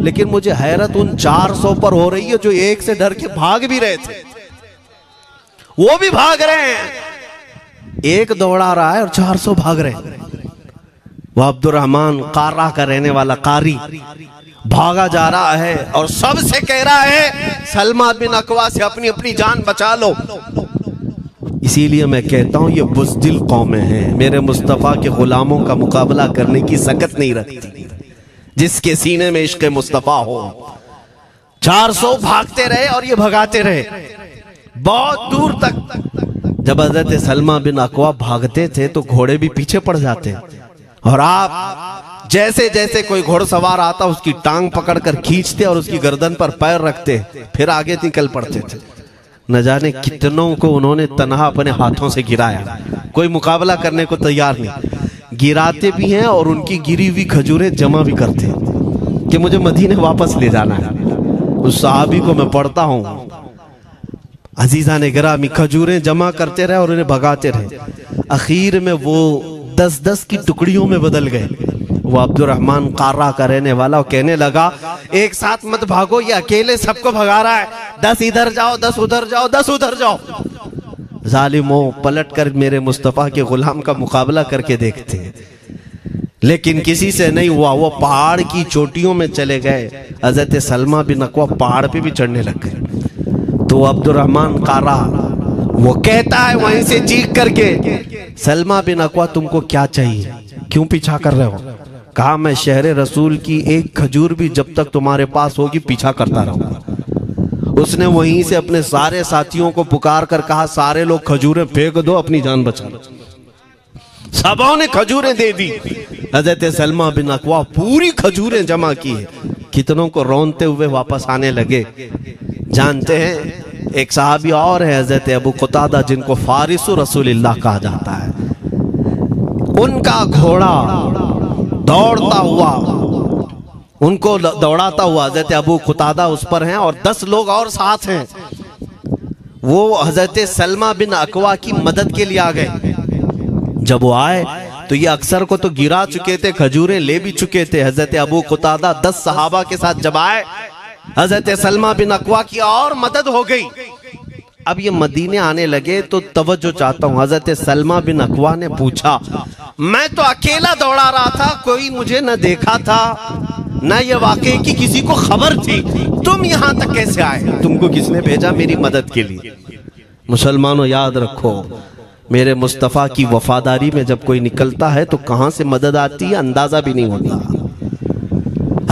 लेकिन मुझे हैरत उन 400 पर हो रही है जो एक से डर के भाग भी रहे थे। वो भी भाग रहे हैं, एक दौड़ा रहा है और 400 भाग रहे हैं। वह अब्दुर्रहमान कार्रा का रहने वाला कारी भागा जा रहा है और सबसे कह रहा है सलमा बिन अकवा से अपनी अपनी जान बचा लो। इसीलिए मैं कहता हूं ये बुज़दिल कौमें हैं, मेरे मुस्तफ़ा के गुलामों का मुकाबला करने की सकत नहीं रखती जिसके सीने में इश्क़ मुस्तफ़ा हो। 400 भागते रहे और ये भगाते रहे बहुत दूर तक। जब हज़रत सलमा बिन अकवा भागते थे तो घोड़े भी पीछे पड़ जाते, और आप जैसे जैसे कोई घोड़सवार आता उसकी टांग पकड़कर खींचते और उसकी गर्दन पर पैर रखते, फिर आगे निकल पड़ते थे। न जाने कितनों को उन्होंने तन्हा अपने हाथों से गिराया, कोई मुकाबला करने को तैयार नहीं। गिराते भी हैं और उनकी गिरी हुई खजूरें जमा भी करते हैं कि मुझे मदीने वापस ले जाना है। उस सहाबी को मैं पढ़ता हूं, अजीजा ने गिरामी खजूरें जमा करते रहे और उन्हें भगाते रहे। आखिर में वो 10-10 की टुकड़ियों में बदल गए। वो अब्दुर्रहमान कार्रा का रहने वाला कहने लगा, एक साथ मत भागो, ये अकेले सबको भगा रहा है, 10 इधर जाओ, 10 उधर जाओ, 10 उधर जाओ। जालिमों, पलट कर मेरे मुस्तफ़ा के गुलाम का मुकाबला करके देखते हैं, लेकिन किसी से नहीं हुआ। वो पहाड़ की चोटियों में चले गए। हज़रत सलमा बिन अकवा पहाड़ पे भी चढ़ने लग गए। तो अब्दुर्रहमान कार्रा वो कहता है वहीं से चीख करके, सलमा बिन अकवा तुमको क्या चाहिए, क्यों पीछा कर रहे हो? कहा, मैं शहर रसूल की एक खजूर भी जब तक तुम्हारे पास होगी पीछा करता रहूंगा। उसने वहीं से अपने सारे साथियों को पुकार कर कहा, सारे लोग खजूरें फेंक दो, अपनी जान बचा लो। सबों ने खजूरें दे दी। हज़रत सलमा बिन अकवा पूरी खजूरें जमा की है, कितनों को रौनते हुए वापस आने लगे। जानते हैं, एक सहाबी और है हज़रत अबू क़तादा, जिनको फारिसु रसूलिल्लाह कहा जाता है। उनका घोड़ा दौड़ता हुआ, उनको दौड़ाता हुआ हज़रत अबू क़तादा उस पर हैं और 10 लोग और साथ हैं। वो हज़रत सलमा बिन अकवा की मदद के लिए आ गए। जब वो आए तो ये अक्सर को तो गिरा चुके थे, खजूरें ले भी चुके थे। हजरत अबू कुतादा 10 सहाबा के साथ जब आए, हजरत सलमा बिन अक्वा की और मदद हो गई। अब ये मदीने आने लगे तो तवज्जो चाहता हूं। हजरत सलमा बिन अक्वा ने पूछा, मैं तो अकेला दौड़ा रहा था, कोई मुझे न देखा था, न ये वाकई की किसी को खबर थी, तुम यहां तक कैसे आए? तुमको किसने भेजा मेरी मदद के लिए? मुसलमानों याद रखो, मेरे मुस्तफ़ा की वफादारी में जब कोई निकलता है तो कहां से मदद आती है अंदाजा भी नहीं होता।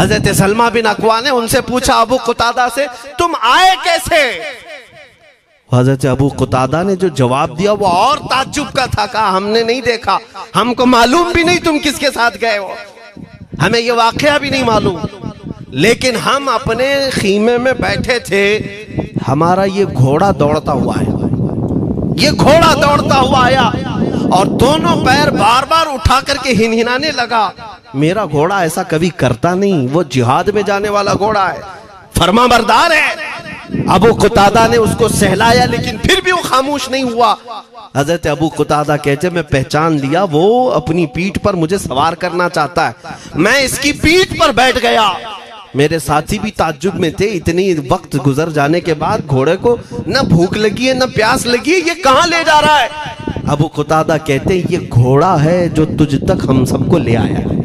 हजरत सलमा बिन अक्वा ने उनसे पूछा अबू कुतादा से, तुम आए कैसे? हजरत अबू कुतादा ने जो जवाब दिया वो और ताज्जुब का था। कहा, हमने नहीं देखा, हमको मालूम भी नहीं तुम किसके साथ गए हो, हमें ये वाकया भी नहीं मालूम, लेकिन हम अपने खीमे में बैठे थे, हमारा ये घोड़ा दौड़ता हुआ है, ये घोड़ा दौड़ता हुआ आया और दोनों पैर बार बार उठा करके हिनहिनाने लगा। मेरा घोड़ा ऐसा कभी करता नहीं, वो जिहाद में जाने वाला घोड़ा है, फरमाबरदार है। अबू कुतादा ने उसको सहलाया, लेकिन फिर भी वो खामोश नहीं हुआ। हजरत अबू कुतादा कहते, मैं पहचान लिया, वो अपनी पीठ पर मुझे सवार करना चाहता है। मैं इसकी पीठ पर बैठ गया। मेरे साथी भी ताज्जुब में थे, इतनी वक्त गुजर जाने के बाद घोड़े को न भूख लगी है न प्यास लगी है, ये कहां ले जा रहा है? अबू कुतादा कहते, ये घोड़ा है जो तुझ तक हम सबको ले आया है।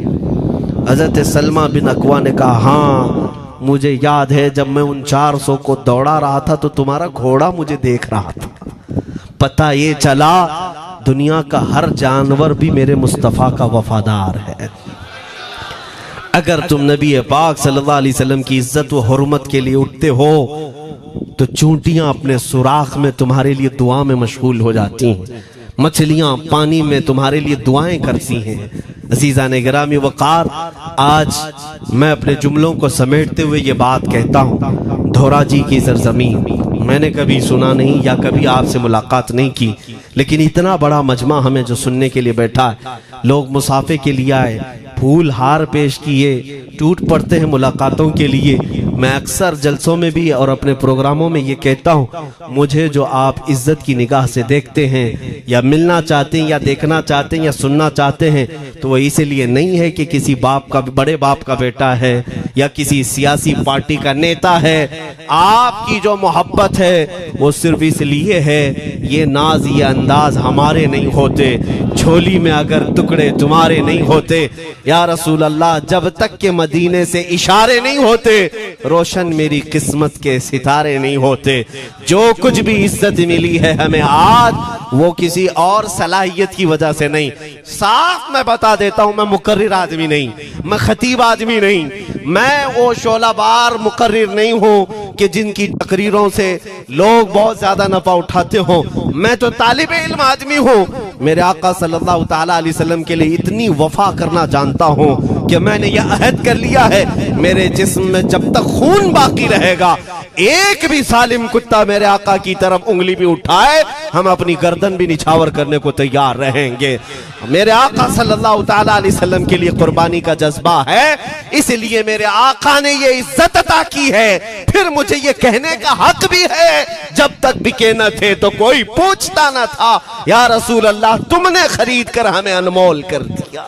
हजरत सलमा बिन अक्वा ने कहा, हाँ मुझे याद है, जब मैं उन 400 को दौड़ा रहा था तो तुम्हारा घोड़ा मुझे देख रहा था। पता ये चला दुनिया का हर जानवर भी मेरे मुस्तफ़ा का वफादार है। अगर तुम नबी पाक सल्लल्लाहु अलैहि वसल्लम की इज्जत व हुर्मत के लिए उठते हो तो चूंटियां अपने सुराख में तुम्हारे लिए दुआ में मशगूल हो जाती हैं, मछलियां पानी में तुम्हारे लिए दुआएं करती हैं। अजीज़ान गिरामी वक़ार, आज मैं अपने जुमलों को समेटते हुए ये बात कहता हूँ, धोराजी की सरजमीन मैंने कभी सुना नहीं या कभी आपसे मुलाकात नहीं की, लेकिन इतना बड़ा मजमा हमें जो सुनने के लिए बैठा है, लोग मुसाफे के लिए आए, फूल हार पेश किए, टूट पड़ते हैं मुलाकातों के लिए। मैं अक्सर जलसों में भी और अपने प्रोग्रामों में ये कहता हूँ, मुझे जो आप इज्जत की निगाह से देखते हैं या मिलना चाहते हैं या देखना चाहते हैं या सुनना चाहते हैं, तो वो इसलिए नहीं है कि किसी बाप का, बड़े बाप का बेटा है या किसी सियासी पार्टी का नेता है। आपकी जो मोहब्बत है वो सिर्फ इसलिए है, ये नाज ये अंदाज हमारे नहीं होते, झोली में अगर टुकड़े तुम्हारे नहीं होते, या रसूल अल्लाह जब तक के मदीने से इशारे नहीं होते, रोशन मेरी किस्मत के सितारे नहीं होते। जो कुछ भी इज्जत मिली है हमें आज, वो किसी और सलाहियत की वजह से नहीं। साफ मैं बता देता हूं, मैं मुकर्रिर आदमी नहीं, मैं खतीब आदमी नहीं, मैं वो शोलाबार मुकर्रिर नहीं हूं कि जिनकी तकरीरों से लोग बहुत ज्यादा नफा उठाते हो। मैं तो तालिबे इल्म आदमी हूं। मेरे आका सल्लल्लाहु ताला अलैहि वसल्लम के लिए इतनी वफा करना जानता हूं कि मैंने यह अहद कर लिया है, मेरे जिस्म में जब तक खून बाकी रहेगा, एक भी सालिम कुत्ता मेरे आका की तरफ उंगली भी उठाए, हम अपनी गर्दन भी निछावर करने को तैयार रहेंगे। मेरे आका सल्लल्लाहु ताला अलैहि वसल्लम के लिए कुर्बानी का जज्बा है, इसलिए मेरे आका ने ये इज्जत अता की है। फिर मुझे ये कहने का हक भी है, जब तक बिके न थे तो कोई पूछता न था, या रसूल अल्लाह तुमने खरीद कर हमें अनमोल कर दिया।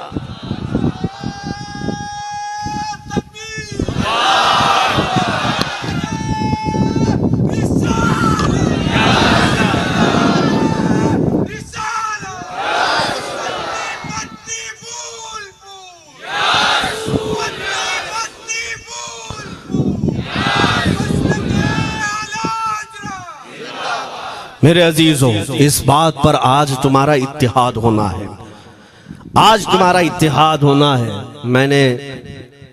मेरे अजीजों, इस बात पर आज तुम्हारा इत्तिहाद होना है, आज तुम्हारा इत्तिहाद होना है। मैंने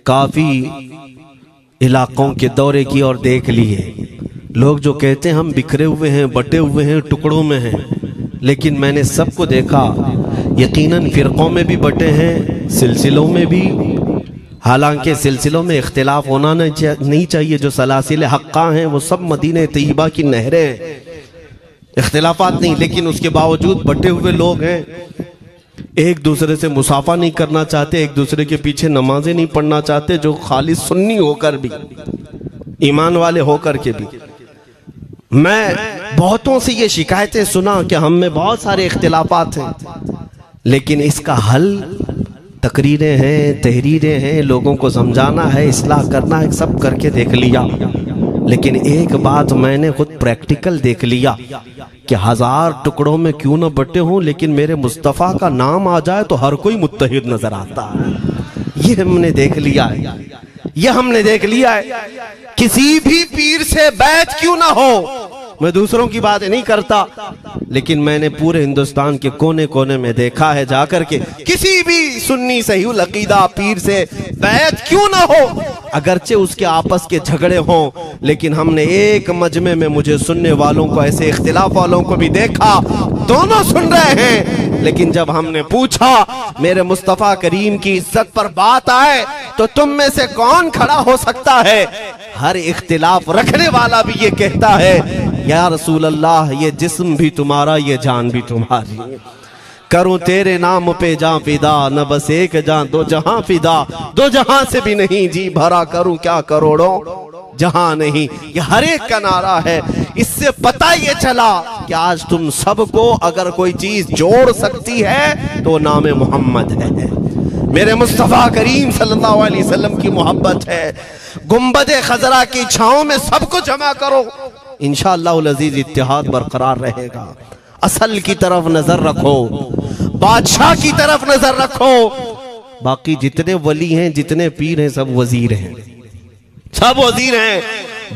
काफी इलाकों के दौरे किए और देख लिए, लोग जो कहते हैं हम बिखरे हुए हैं, बटे हुए हैं, टुकड़ों में हैं, लेकिन मैंने सबको देखा, यकीनन फिरकों में भी बटे हैं, सिलसिलों में भी। हालांकि सिलसिलों में इख्तिलाफ होना नहीं चाहिए, जो सलासिल हक्का हैं वो सब मदीने तैयबा की नहरें हैं, इख्तिलाफात नहीं, लेकिन उसके बावजूद बटे हुए लोग हैं, एक दूसरे से मुसाफा नहीं करना चाहते, एक दूसरे के पीछे नमाजें नहीं पढ़ना चाहते, जो खाली सुन्नी होकर भी, ईमान वाले होकर के भी। मैं बहुतों से ये शिकायतें सुना कि हम में बहुत सारे इख्तिलाफात हैं, लेकिन इसका हल तकरीरें हैं, तहरीरें हैं, लोगों को समझाना है, इस्लाह करना है, सब करके देख लिया। लेकिन एक बात मैंने खुद प्रैक्टिकल देख लिया कि 1000 टुकड़ों में क्यों ना बटे हों, लेकिन मेरे मुस्तफ़ा का नाम आ जाए तो हर कोई मुत्तहिद नजर आता है। ये हमने देख लिया है, ये हमने देख लिया है। किसी भी पीर से बैत क्यों ना हो, मैं दूसरों की बात नहीं करता, लेकिन मैंने पूरे हिंदुस्तान के कोने कोने में देखा है जाकर के, किसी भी सुन्नी सहीहुल अकीदा पीर से बैत क्यों ना हो, अगरचे उसके आपस के झगड़े हों, लेकिन हमने एक मजमे में मुझे सुनने वालों को, ऐसे इख्तिलाफ वालों को भी देखा, दोनों सुन रहे हैं। लेकिन जब हमने पूछा मेरे मुस्तफ़ा करीम की इज्जत पर बात आए तो तुम में से कौन खड़ा हो सकता है, हर इख्तिलाफ रखने वाला भी ये कहता है, या रसूल अल्लाह, ये जिस्म भी तुम्हारा, ये जान भी तुम्हारी, करूं तेरे नाम पे जां फिदा, न बस एक जां दो जहां फिदा, दो जहां से भी नहीं जी भरा, करूं क्या करोड़ों जहां नहीं। ये हर एक का नारा है। इससे पता ये चला कि आज तुम सबको अगर कोई चीज जोड़ सकती है तो नाम मोहम्मद है, मेरे मुस्तफ़ा करीम सल्लल्लाहु अलैहि वसल्लम की मोहब्बत है। गुंबदे खजरा की छांव में सबको जमा करो, इंशाअल्लाह अज़ीज इत्तिहाद बरकरार रहेगा। असल की तरफ नजर रखो, बादशाह की तरफ नजर रखो। बाकी जितने वली हैं, जितने पीर हैं, सब वजीर हैं, सब वजीर हैं।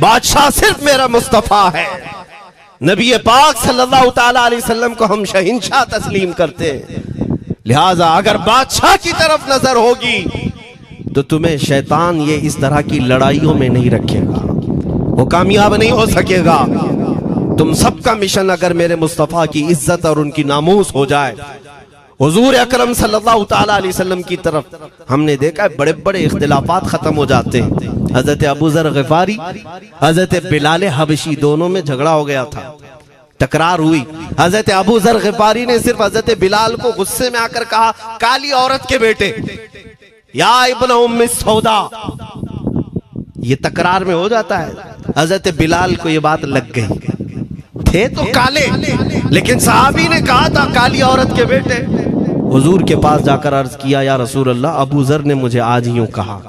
बादशाह सिर्फ मेरा मुस्तफ़ा है। नबी पाक सल्लल्लाहु ताला अलैहि वसल्लम को हम शहंशाह तस्लीम करते हैं। लिहाजा अगर बादशाह की तरफ नजर होगी तो तुम्हें शैतान ये इस तरह की लड़ाइयों में नहीं रखेगा, वो कामयाब नहीं हो सकेगा। तुम सबका मिशन अगर मेरे मुस्तफ़ा की इज्जत और उनकी नामूस हो जाए, हुजूर अकरम सल्लल्लाहु ताला अलैहि वसल्लम की तरफ हमने देखा है बड़े बड़े इख्तिलाफात खत्म हो जाते हैं। हजरत अबू ज़र ग़िफ़ारी, हजरत बिलाल हबशी, दोनों में झगड़ा हो गया था, तकरार हुई। हजरत अबू ज़र ग़िफ़ारी ने सिर्फ हजरत बिलाल को गुस्से में आकर कहा, काली औरत के बेटे, या इब्न उम्मी सौदा। ये तकरार में हो जाता है। हजरत बिलाल को ये बात लग गई, थे तो काले, लेकिन सहाबी ने कहा था काली औरत के बेटे। हुजूर के पास जाकर अर्ज किया, या रसूल अल्लाह, अबू ज़र ने मुझे आज यूं कहा,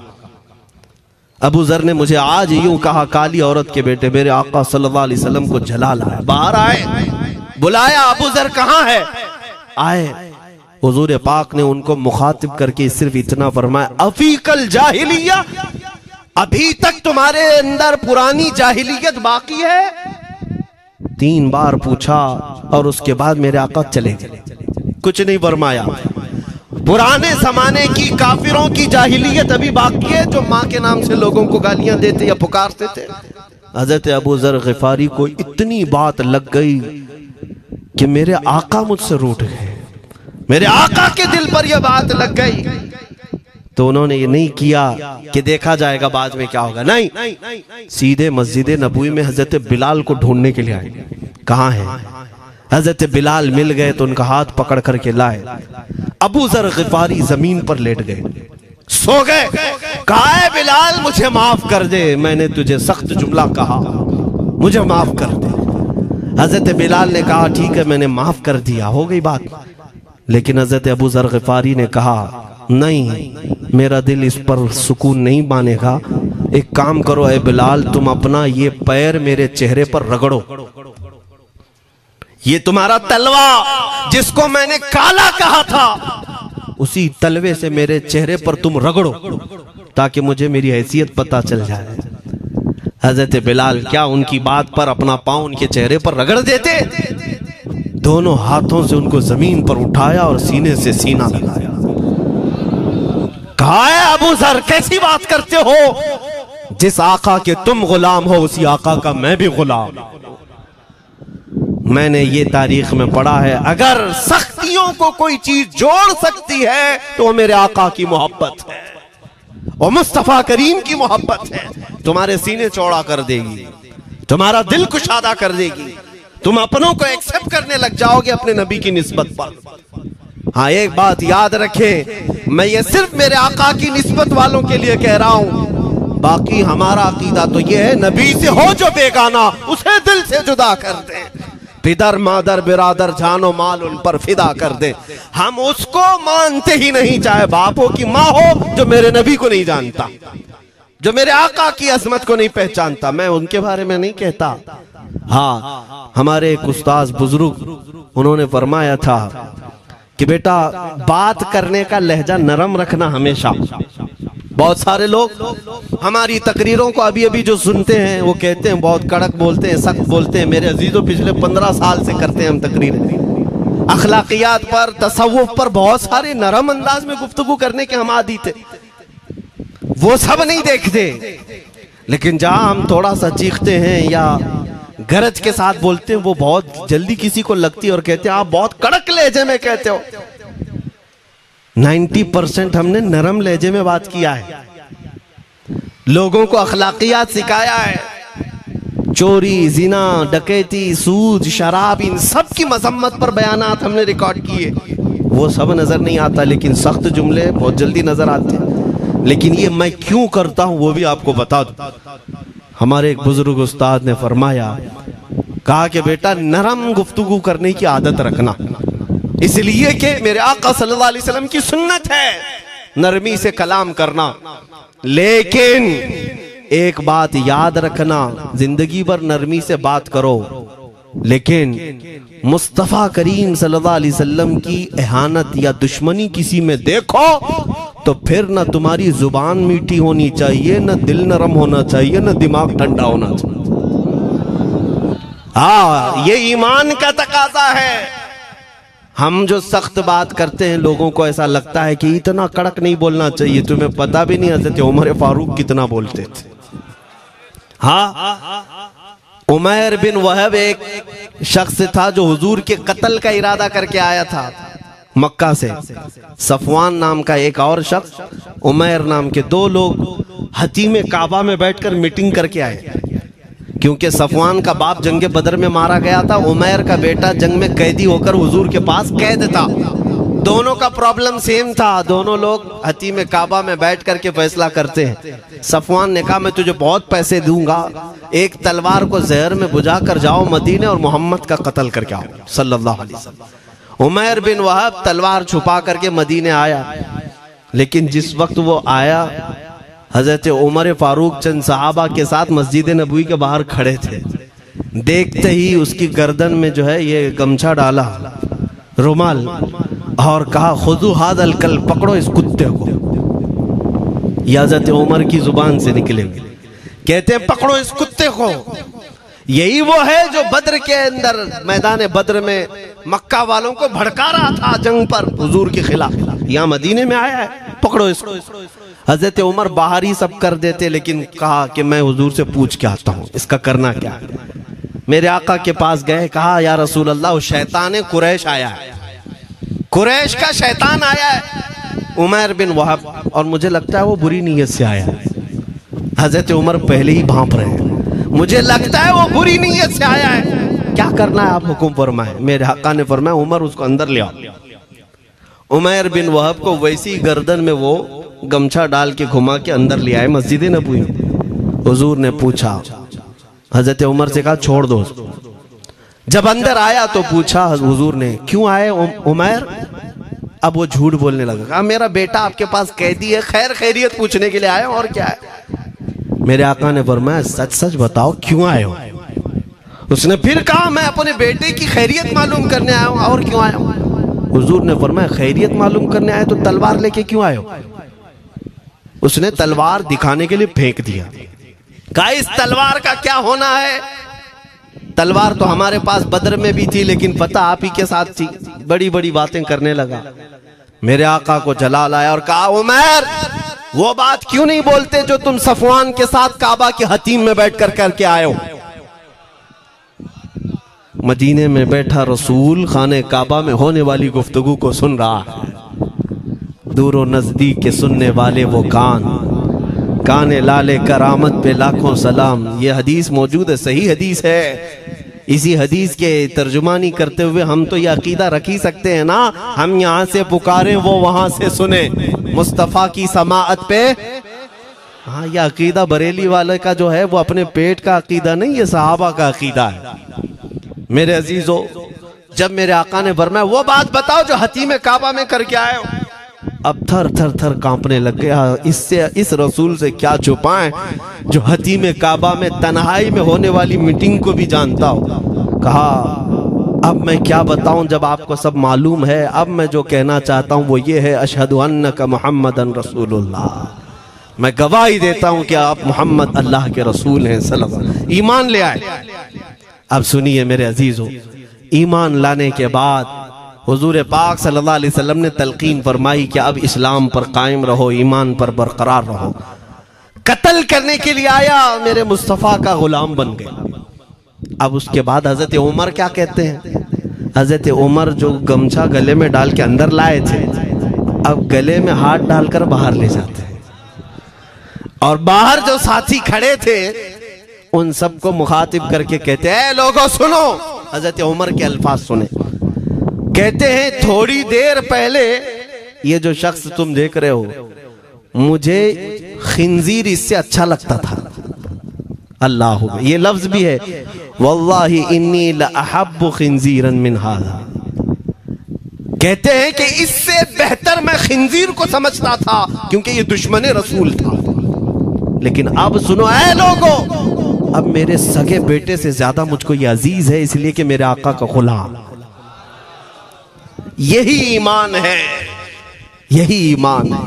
अबू ज़र ने मुझे आज यूं कहा, काली औरत के बेटे। मेरे आका सल्लल्लाहु अलैहि वसल्लम को जला लाया, बाहर आए, बुलाया, अबू ज़र कहाँ है? आए। हुजूर पाक ने उनको मुखातिब करके सिर्फ इतना फरमाया, अफीकल जाहिलिया, अभी तक तुम्हारे अंदर पुरानी जाहिलियत बाकी है? 3 बार पूछा और उसके बाद मेरे आका चले गए, कुछ नहीं फरमाया। पुराने जमाने की काफिरों की जाहिलियत अभी बाकी है, जो माँ के नाम से लोगों को गालियां देते या पुकारते थे। हजरत अबू ज़र ग़िफ़ारी को इतनी बात लग गई कि मेरे आका मुझसे रूठ गए, मेरे आका के दिल पर यह बात लग गई। तो उन्होंने ये नहीं किया कि देखा जाएगा बाद में क्या होगा, नहीं, सीधे मस्जिद नबवी में हजरत बिलाल को ढूंढने के लिए आए। कहाँ है? हजरत बिलाल मिल गए तो उनका हाथ पकड़ करके लाए। अबू ज़र ग़िफ़ारी जमीन पर लेट गए, सो गए। कहा है बिलाल, मुझे माफ कर दे, मैंने तुझे सख्त जुमला कहा, मुझे माफ कर दे। हजरत बिलाल ने कहा, ठीक है, मैंने माफ कर दिया, हो गई बात। लेकिन हजरत अबू ज़र ग़िफ़ारी ने कहा, नहीं, मेरा दिल इस पर सुकून नहीं मानेगा। एक काम करो ए बिलाल, तुम अपना ये पैर मेरे चेहरे पर रगड़ो, ये तुम्हारा तलवा जिसको मैंने काला कहा था, उसी तलवे से मेरे चेहरे पर तुम रगड़ो, ताकि मुझे मेरी हैसियत पता चल जाए। हजरत बिलाल क्या उनकी बात पर अपना पांव उनके चेहरे पर रगड़ देते? दोनों हाथों से उनको जमीन पर उठाया और सीने से सीना लगाया। कहा है अबू ज़र, कैसी बात करते हो? जिस आका के तुम गुलाम हो, उसी आका का मैं भी गुलाम। मैंने ये तारीख में पढ़ा है, अगर सख्तियों को कोई चीज जोड़ सकती है तो वो मेरे आका की मोहब्बत है, और मुस्तफ़ा करीम की मोहब्बत है। तुम्हारे सीने चौड़ा कर देगी, तुम्हारा दिल कुशादा कर देगी, तुम अपनों को एक्सेप्ट करने लग जाओगे अपने नबी की निस्बत पर। हाँ, एक बात याद रखें, मैं ये सिर्फ मेरे आका की निस्बत वालों के लिए कह रहा हूं। बाकी हमारा अकीदा तो ये है, नबी से हो जो बेगाना, उसे दिल से जुदा कर दे। पिदर मादर बिरादर जानो माल उन पर फिदा कर दे। हम उसको मानते ही नहीं, चाहे बाप हो कि माँ हो, जो मेरे नबी को नहीं जानता, जो मेरे आका की अजमत को नहीं पहचानता। मैं उनके बारे में नहीं कहता। हाँ, हमारे एक उस्ताद बुजुर्ग उन्होंने फरमाया था कि बेटा बात करने का लहजा नरम रखना हमेशा। बहुत सारे लोग हमारी तकरीरों को अभी अभी जो सुनते हैं वो कहते हैं बहुत कड़क बोलते हैं, सख्त बोलते हैं। मेरे अजीजों, पिछले 15 साल से करते हैं हम तकरीरें, अखलाकियात पर, तसव्वुफ पर बहुत सारे नरम अंदाज में गुफ्तगू करने के हम आदी थे। वो सब नहीं देखते, लेकिन जहां हम थोड़ा सा चीखते हैं या गरज के साथ बोलते हैं, वो बहुत जल्दी किसी को लगती है और कहते हैं आप बहुत कड़क लहजे में कहते हो। 90% हमने नरम लहजे में बात किया है, लोगों को अखलाकियात सिखाया है। चोरी, जिना, डकैती, सूद, शराब, इन सब की मजम्मत पर बयानात हमने रिकॉर्ड किए। वो सब नजर नहीं आता, लेकिन सख्त जुमले बहुत जल्दी नजर आते हैं। लेकिन ये मैं क्यों करता हूं वो भी आपको बता दूं। हमारे एक बुजुर्ग उस्ताद ने फरमाया, कहा कि बेटा नरम गुफ्तगू करने की आदत रखना, इसलिए कि मेरे आका सल्लल्लाहु अलैहि वसल्लम की सुन्नत है नरमी से कलाम करना। लेकिन एक बात याद रखना, जिंदगी भर नरमी से बात करो, लेकिन मुस्तफा करीम सल्लल्लाहु अलैहि वसल्लम की एहानत या दुश्मनी किसी में देखो तो फिर न तुम्हारी जुबान मीठी होनी चाहिए, न दिल नरम होना चाहिए, न दिमाग ठंडा होना चाहिए। हाँ, ये ईमान का तकाजा है। हम जो सख्त बात करते हैं, लोगों को ऐसा लगता है कि इतना कड़क नहीं बोलना चाहिए। तुम्हें पता भी नहीं हज़रत उमर फारूक कितना बोलते थे। हाँ, उमैर बिन वहब एक शख्स था जो हुजूर के कत्ल का इरादा करके आया था मक्का से। सफवान नाम का एक और शख्स, उमैर नाम के 2 लोग हतीम काबा में बैठकर मीटिंग करके आए। क्योंकि सफवान का बाप जंग बदर में मारा गया था, उमैर का बेटा जंग में कैदी होकर हुजूर के पास कैद था। दोनों का प्रॉब्लम सेम था। दोनों लोग हतीम काबा में बैठ करके फैसला करते हैं। सफवान ने कहा मैं तुझे बहुत पैसे दूंगा, एक तलवार को जहर में बुझा कर जाओ मदीने और मोहम्मद का कत्ल करके आओ सल्लल्लाहु अलैहि वसल्लम। उमैर बिन वहब तलवार छुपा करके मदीने आया, लेकिन जिस वक्त वो आया, हजरत उमर फारूक चंद सहाबा के साथ मस्जिद नबवी के बाहर खड़े थे। देखते ही उसकी गर्दन में जो है ये गमछा डाला, रुमाल, और कहा खुदू हादल कल, पकड़ो इस कुत्ते को। ये हजरत उमर की जुबान से निकले, कहते हैं पकड़ो इस कुत्ते को। यही वो है जो बद्र के अंदर, मैदान बद्र में मक्का वालों को भड़का रहा था जंग पर हुजूर के खिलाफ। यहाँ मदीने में आया है, पकड़ो इसको। हजरत उमर बाहर ही सब कर देते, लेकिन कहा कि मैं हुजूर से पूछ के आता हूँ इसका करना क्या है। मेरे आका के पास गए, कहा या रसूल अल्लाह, शैतान कुरैश आया है, कुरैश का शैतान आया है उमैर बिन वहब, और मुझे लगता है वो बुरी नीयत से आया है। हजरत उमर पहले ही भांप रहे हैं, मुझे लगता है वो बुरी नीयत से आया है, क्या करना है आप हुक्म फरमाए। मेरे आका ने फरमाया उमर उसको अंदर ले आओ। उमैर बिन वहब को वैसी गर्दन में वो गमछा डाल के घुमा के अंदर ले आए मस्जिद नबवी में। हुजूर ने पूछा, हजरत उमर से कहा छोड़ दो। जब अंदर आया तो पूछा हुजूर ने क्यों आए उमैर। अब वो झूठ बोलने लगा, कहा मेरा बेटा आपके पास कैदी है, खैर खैरियत पूछने के लिए आया, और क्या है। मेरे आका ने फरमाया सच सच बताओ क्यों आए हो। उसने फिर कहा मैं अपने बेटे की खैरियत मालूम करने आया हूं, और क्यों आया हूं। हुजूर ने फरमाया खैरियत मालूम करने आए तो तलवार लेके क्यों आए हो। उसने तलवार दिखाने के लिए फेंक दिया, कहा इस तलवार का क्या होना है। तलवार तो हमारे पास बद्र में भी थी, लेकिन पता आप ही के साथ थी। बड़ी बड़ी बातें करने लगा। मेरे आका को जलाल आया और कहा उमैर वो बात क्यों नहीं बोलते जो तुम सफवान के साथ काबा के हतीम में बैठकर करके आए हो। मदीने में बैठा रसूल खाने काबा में होने वाली गुफ्तगू को सुन रहा है। दूरो नजदीक के सुनने वाले वो काने लाले करामत पे लाखों सलाम। ये हदीस मौजूद है, सही हदीस है। इसी हदीस के तर्जुमानी करते हुए हम तो ये अकीदा रख ही सकते हैं ना, हम यहाँ से पुकारे वो वहां से सुने, मुस्तफा की समाअत पे। हाँ, यह अकीदा बरेली वाले का जो है वो अपने पेट का अकीदा नहीं, ये सहाबा का अकीदा है। मेरे अजीजों, जब मेरे आका ने फरमाया वो बात बताओ जो हतीम काबा में करके आए हो, अब थर थर थर कांपने लग गया। इससे इस रसूल से क्या छुपाएं जो हतीम काबा में तन्हाई में होने वाली मीटिंग को भी जानता हो। कहा अब मैं क्या बताऊं जब आपको सब मालूम है। अब मैं जो कहना चाहता हूं वो ये है, अशहदु अन्नका मुहम्मदन रसूलुल्लाह, मैं गवाही देता हूं कि आप मोहम्मद अल्लाह के रसूल हैं सल्लल्लाहु अलैहि वसल्लम। ईमान ले आए। अब सुनिए मेरे अजीजों, ईमान लाने के बाद हुजूर पाक सल्लल्लाहु अलैहि वसल्लम ने तलकीन फरमाई कि अब इस्लाम पर कायम रहो, ईमान पर बरकरार रहो। कत्ल करने के लिए आया, मेरे मुस्तफ़ा का गुलाम बन गया। अब उसके बाद हजरत उमर क्या कहते हैं, हजरत उमर जो गमछा गले में डाल के अंदर लाए थे, अब गले में हाथ डालकर बाहर ले जाते हैं। और बाहर जो साथी खड़े थे उन सबको मुखातिब करके कहते हैं, लोगों सुनो। हजरत उमर के अल्फाज सुने, कहते हैं थोड़ी देर पहले ये जो शख्स तुम देख रहे हो, मुझे खिंजीर इससे अच्छा लगता था। अल्लाह, ये लफ्ज भी है, वल्लाही इन्नी लअहब्बु खिंजीरन मिन हाज़ा। कहते हैं कि इससे बेहतर मैं खिंजीर को समझता था क्योंकि ये दुश्मन रसूल था। लेकिन अब सुनो ऐ लोगों, अब मेरे सगे बेटे से ज्यादा मुझको ये अजीज है, इसलिए कि मेरे आका का गुलाम। यही ईमान है, यही ईमान है।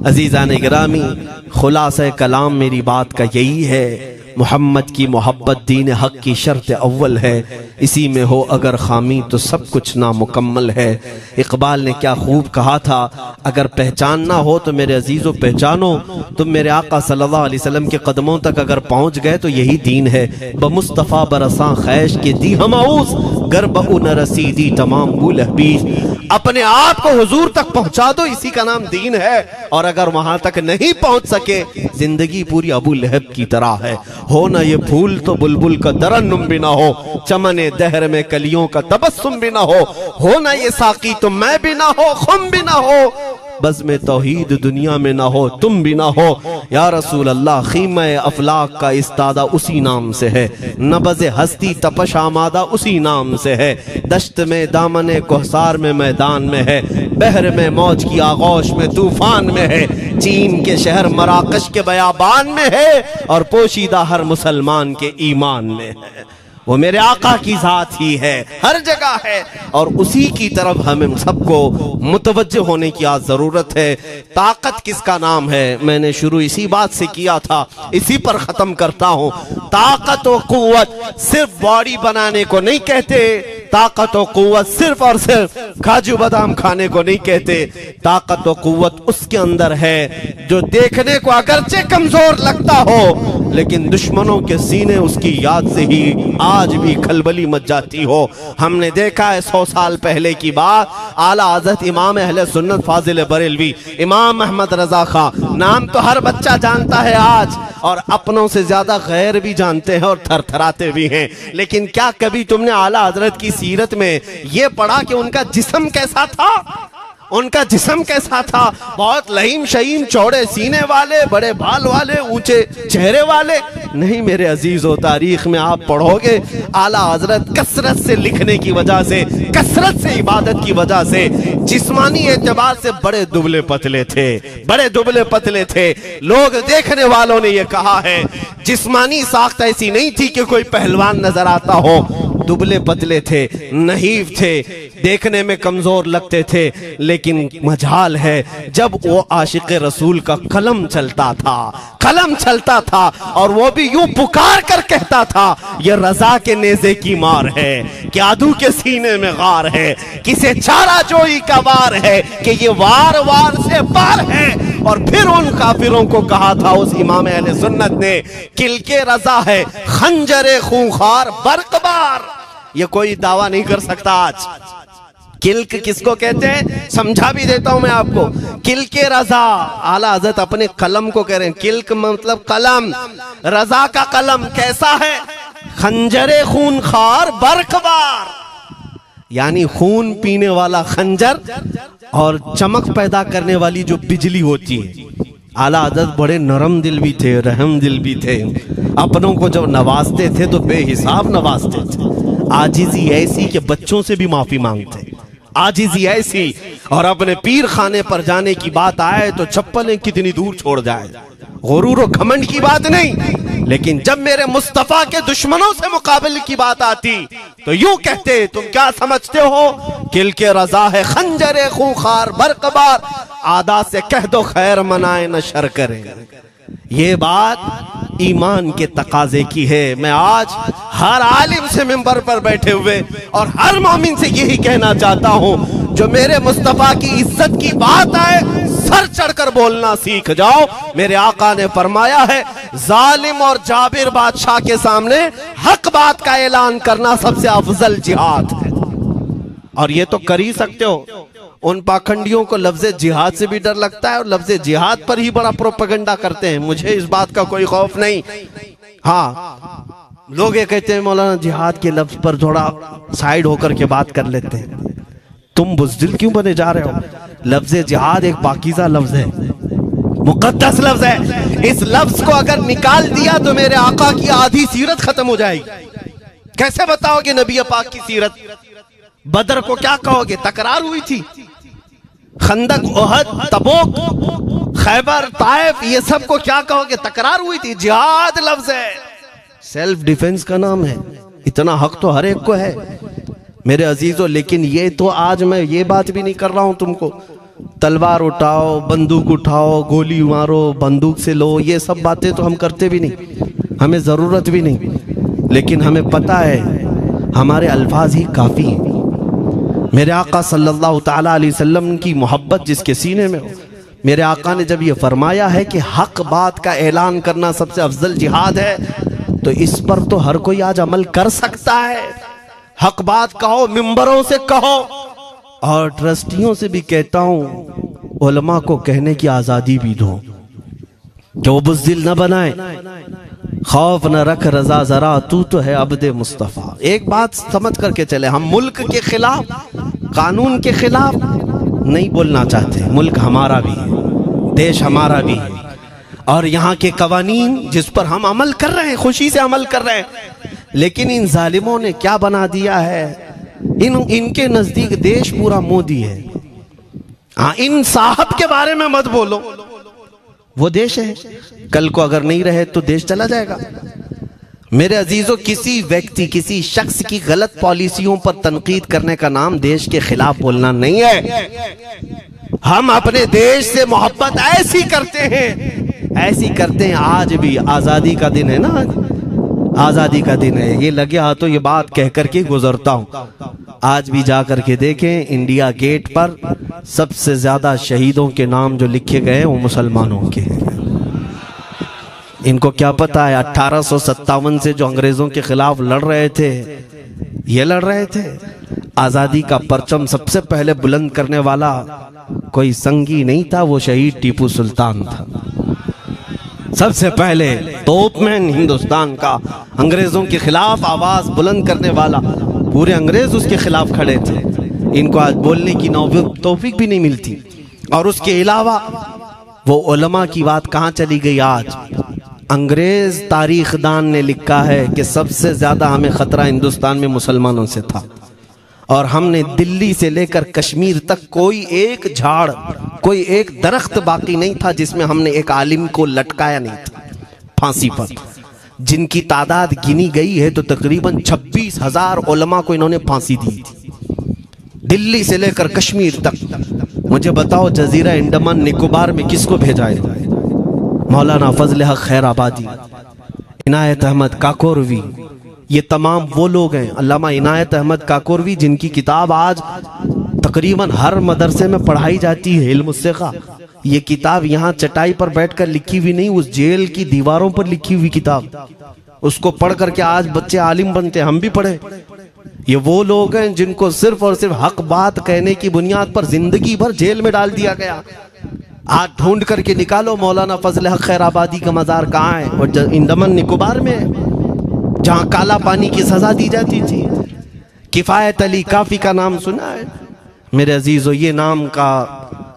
अजीजान गिरामी, खुलासा कलाम मेरी बात का यही है, मोहम्मद की मोहब्बत दीन हक की शर्त अव्वल है। इसी में हो अगर खामी तो सब कुछ नामुकम्मल है। इकबाल ने क्या खूब कहा था, अगर पहचानना हो तो मेरे अजीजों पहचानो, तुम मेरे आका सल्लल्लाहु अलैहि वसल्लम के कदमों तक अगर पहुंच गए तो यही दीन है। बमुस्तफ़ा बरसा खैश के दी हमाऊस, गर्ब उन रसीदी तमाम बुल हबीज। अपने आप को हुजूर तक पहुंचा दो, इसी का नाम दीन है। और अगर वहां तक नहीं पहुंच सके, जिंदगी पूरी अबू लहब की तरह है। हो ना ये फूल तो बुलबुल का तरन्नुम भी ना हो, चमने दहर में कलियों का तबस्सुम भी ना हो ना ये साकी तो मैं भी ना हो, खुम भी ना हो, बस में तौहीद दुनिया में ना हो, तुम भी ना हो। या रसूल अल्लाह, खीमा अफलाक का इस्तादा उसी नाम से है, नबज़ हस्ती तपश आमादा उसी नाम से है। दश्त में दामने कोहसार में मैदान में है, बहर में मौज की आगोश में तूफान में है, चीन के शहर मराकश के बयाबान में है, और पोशीदा हर मुसलमान के ईमान में है। वो मेरे आका की जात ही है, हर जगह है, और उसी की तरफ हमें सबको मुतवज्जे होने की आज जरूरत है। ताकत किसका नाम है, मैंने शुरू इसी बात से किया था, इसी पर खत्म करता हूं। ताकत और कुव्वत सिर्फ बॉडी बनाने को नहीं कहते, ताकत और कुव्वत सिर्फ और सिर्फ काजू बादाम खाने को नहीं कहते। ताकत और कुव्वत उसके अंदर है जो देखने को अगरचे कमजोर लगता हो, लेकिन दुश्मनों के सीने उसकी याद से ही आज भी खलबली मच जाती हो। हमने देखा है 100 साल पहले की बात, आला हज़रत इमाम अहले सुन्नत फाजिल बरेलवी इमाम अहमद रजा खां, नाम तो हर बच्चा जानता है आज, और अपनों से ज्यादा गैर भी जानते हैं और थरथराते भी हैं। लेकिन क्या कभी तुमने आला हजरत की सीरत में ये पढ़ा कि उनका जिस्म कैसा था? उनका जिस्म कैसा था? बहुत लहीम शहीम, चौड़े सीने वाले, बड़े बाल वाले, ऊंचे चेहरे वाले? नहीं मेरे अजीजों, तारीख में आप पढ़ोगे आला हजरत कसरत से लिखने की वजह से, कसरत से इबादत की वजह से जिस्मानी एतबार से बड़े दुबले पतले थे, बड़े दुबले पतले थे। लोग देखने वालों ने यह कहा है जिस्मानी साख्त ऐसी नहीं थी कि कोई पहलवान नजर आता हो, दुबले पतले थे, नहीफ थे, देखने में कमजोर लगते थे। लेकिन मजाल है जब वो आशिक रसूल का कलम चलता था, कलम चलता था, और वो भी यूं पुकार कर कहता था ये रजा के नेज़े की मार है, कि आदू के सीने में गार है, किसे चारा जोई का वार है, कि ये वार वार से पार है। और फिर उन काफिरों को कहा था उस इमाम अहले सुन्नत ने, किलके रजा है खंजरे खूंखार बरकबार। ये कोई दावा नहीं कर सकता आज। किल्क किसको कहते हैं समझा भी देता हूं मैं आपको। किल्के रजा, आला हज़रत अपने कलम को कह रहे हैं, किल्क मतलब कलम, रजा का कलम कैसा है? खंजरे खूंखार बरकबार, यानी खून पीने वाला खंजर और चमक पैदा करने वाली जो बिजली होती है। आला हज़रत बड़े नरम दिल भी थे, रहम दिल भी थे, अपनों को जब नवाजते थे तो बेहिसाब नवाजते थे। आजिजी ऐसी कि बच्चों से भी माफी मांगते, आजिजी ऐसी। और अपने पीर खाने पर जाने की बात आए तो चप्पलें कितनी दूर छोड़ जाए, गुरूर और घमंड की बात नहीं। लेकिन जब मेरे मुस्तफा के दुश्मनों से मुकाबले की बात आती तो यूं कहते, तुम क्या समझते हो किल के रजा है खंजरे खूंखार बरकबार, आदा से कह दो खैर मनाए न शर करे। ये बात ईमान के तकाजे की है। मैं आज हर आलिम से मिंबर पर बैठे हुए और हर मोमिन से यही कहना चाहता हूं, जो मेरे मुस्तफा की इज्जत की बात आए सर चढ़कर बोलना सीख जाओ। मेरे आका ने फरमाया है, जालिम और जाबिर बादशाह के सामने हक बात का ऐलान करना सबसे अफजल जिहाद है। और ये तो कर ही सकते हो। उन पाखंडियों को लफ्ज़ जिहाद से भी डर लगता है और लफ्ज़ जिहाद पर ही बड़ा प्रोपेगेंडा करते हैं। मुझे इस बात का कोई खौफ नहीं। हाँ, लोग ये कहते हैं मौलाना जिहाद के लफ्ज पर थोड़ा साइड होकर के बात कर लेते हैं। तुम बुज़दिल क्यों बने जा रहे हो? लफ्ज़ जिहाद एक पाकीज़ा लफ्ज है, मुकद्दस लफ्ज है। इस लफ्ज को अगर निकाल दिया तो मेरे आका की आधी सीरत खत्म हो जाएगी। कैसे बताओगे नबी पाक की सीरत? बदर को क्या कहोगे? तकरार हुई थी। खंदक, ओहद, तबूक, खैबर, ताइफ, ये सब को क्या कहोगे? तकरार हुई थी। जिहाद लफ्ज है, सेल्फ डिफेंस का नाम है। इतना हक तो हर एक को है मेरे अजीजों। लेकिन ये तो आज मैं ये बात भी नहीं कर रहा हूं तुमको तलवार उठाओ, बंदूक उठाओ, गोली मारो, बंदूक से लो, ये सब बातें तो हम करते भी नहीं, हमें जरूरत भी नहीं। लेकिन हमें पता है हमारे अल्फाज ही काफी हैं। मेरे आका सल्लल्लाहु ताला अलैहि वसल्लम की मोहब्बत जिसके सीने में हो, मेरे आका ने जब ये फरमाया है कि हक बात का ऐलान करना सबसे अफजल जिहाद है, तो इस पर तो हर कोई आज अमल कर सकता है। हक बात कहो, मिंबरों से कहो, और ट्रस्टियों से भी कहता हूं उलमा को कहने की आजादी भी दो कि वो बुज़दिल न बनाए, खौफ न रख रजा जरा, तू तो है अब्दे मुस्तफा। एक बात समझ करके चले, हम मुल्क के खिलाफ, कानून के खिलाफ नहीं बोलना चाहते। मुल्क हमारा भी है, देश हमारा भी है, और यहाँ के कवानीन जिस पर हम अमल कर रहे हैं, खुशी से अमल कर रहे हैं। लेकिन इन जालिमों ने क्या बना दिया है, इनके नजदीक देश पूरा मोदी है। हाँ, इन साहब के बारे में मत बोलो, वो देश है, कल को अगर नहीं रहे तो देश चला जाएगा। मेरे अजीजों, किसी व्यक्ति, किसी शख्स की गलत पॉलिसियों पर तनकीद करने का नाम देश के खिलाफ बोलना नहीं है। हम अपने देश से मोहब्बत ऐसी करते हैं, ऐसी करते हैं। आज भी आजादी का दिन है ना, आजादी का दिन है। ये लगे हाथों ये बात कह करके गुजरता हूं। आज भी जा करके देखें, इंडिया गेट पर सबसे ज्यादा शहीदों के नाम जो लिखे गए वो मुसलमानों के हैं। इनको क्या पता है 1857 से जो अंग्रेजों के खिलाफ लड़ रहे थे, ये लड़ रहे थे। आजादी का परचम सबसे पहले बुलंद करने वाला कोई संगी नहीं था, वो शहीद टीपू सुल्तान था। सबसे पहले तोपमैन हिंदुस्तान का, अंग्रेजों के खिलाफ आवाज बुलंद करने वाला, पूरे अंग्रेज उसके खिलाफ खड़े थे। इनको आज बोलने की तौफीक भी नहीं मिलती। और उसके अलावा वो उलमा की बात कहाँ चली गई आज? अंग्रेज तारीखदान ने लिखा है कि सबसे ज्यादा हमें खतरा हिंदुस्तान में मुसलमानों से था, और हमने दिल्ली से लेकर कश्मीर तक कोई एक झाड़, कोई एक दरख्त बाकी नहीं था जिसमें हमने एक आलिम को लटकाया नहीं था फांसी पर। जिनकी तादाद गिनी गई है तो तकरीबन 26,000 उलमा को इन्होंने फांसी दी थी, दिल्ली से लेकर कश्मीर तक। मुझे बताओ, जजीरा अंडमान निकोबार में किसको भेजा है? मौलाना फजल हक खैर आबादी, इनायत अहमद काकोरवी, ये तमाम वो लोग हैं। अल्लामा इनायत अहमद काकोरवी, जिनकी किताब आज तकरीबन हर मदरसे में पढ़ाई जाती है, इल्म सिखा। ये किताब यहाँ चटाई पर बैठकर लिखी हुई नहीं, उस जेल की दीवारों पर लिखी हुई किताब। उसको पढ़ करके आज बच्चे आलिम बनते हैं, हम भी पढ़े। ये वो लोग हैं जिनको सिर्फ और सिर्फ हक बात कहने की बुनियाद पर जिंदगी भर जेल में डाल दिया गया। आज ढूंढ करके निकालो मौलाना फजल हक खैर आबादी का मजार कहाँ है? और अंडमान निकोबार में है, जहाँ काला पानी की सजा दी जाती थी। किफायत अली काफी का नाम सुना है मेरे अजीजों? ये नाम का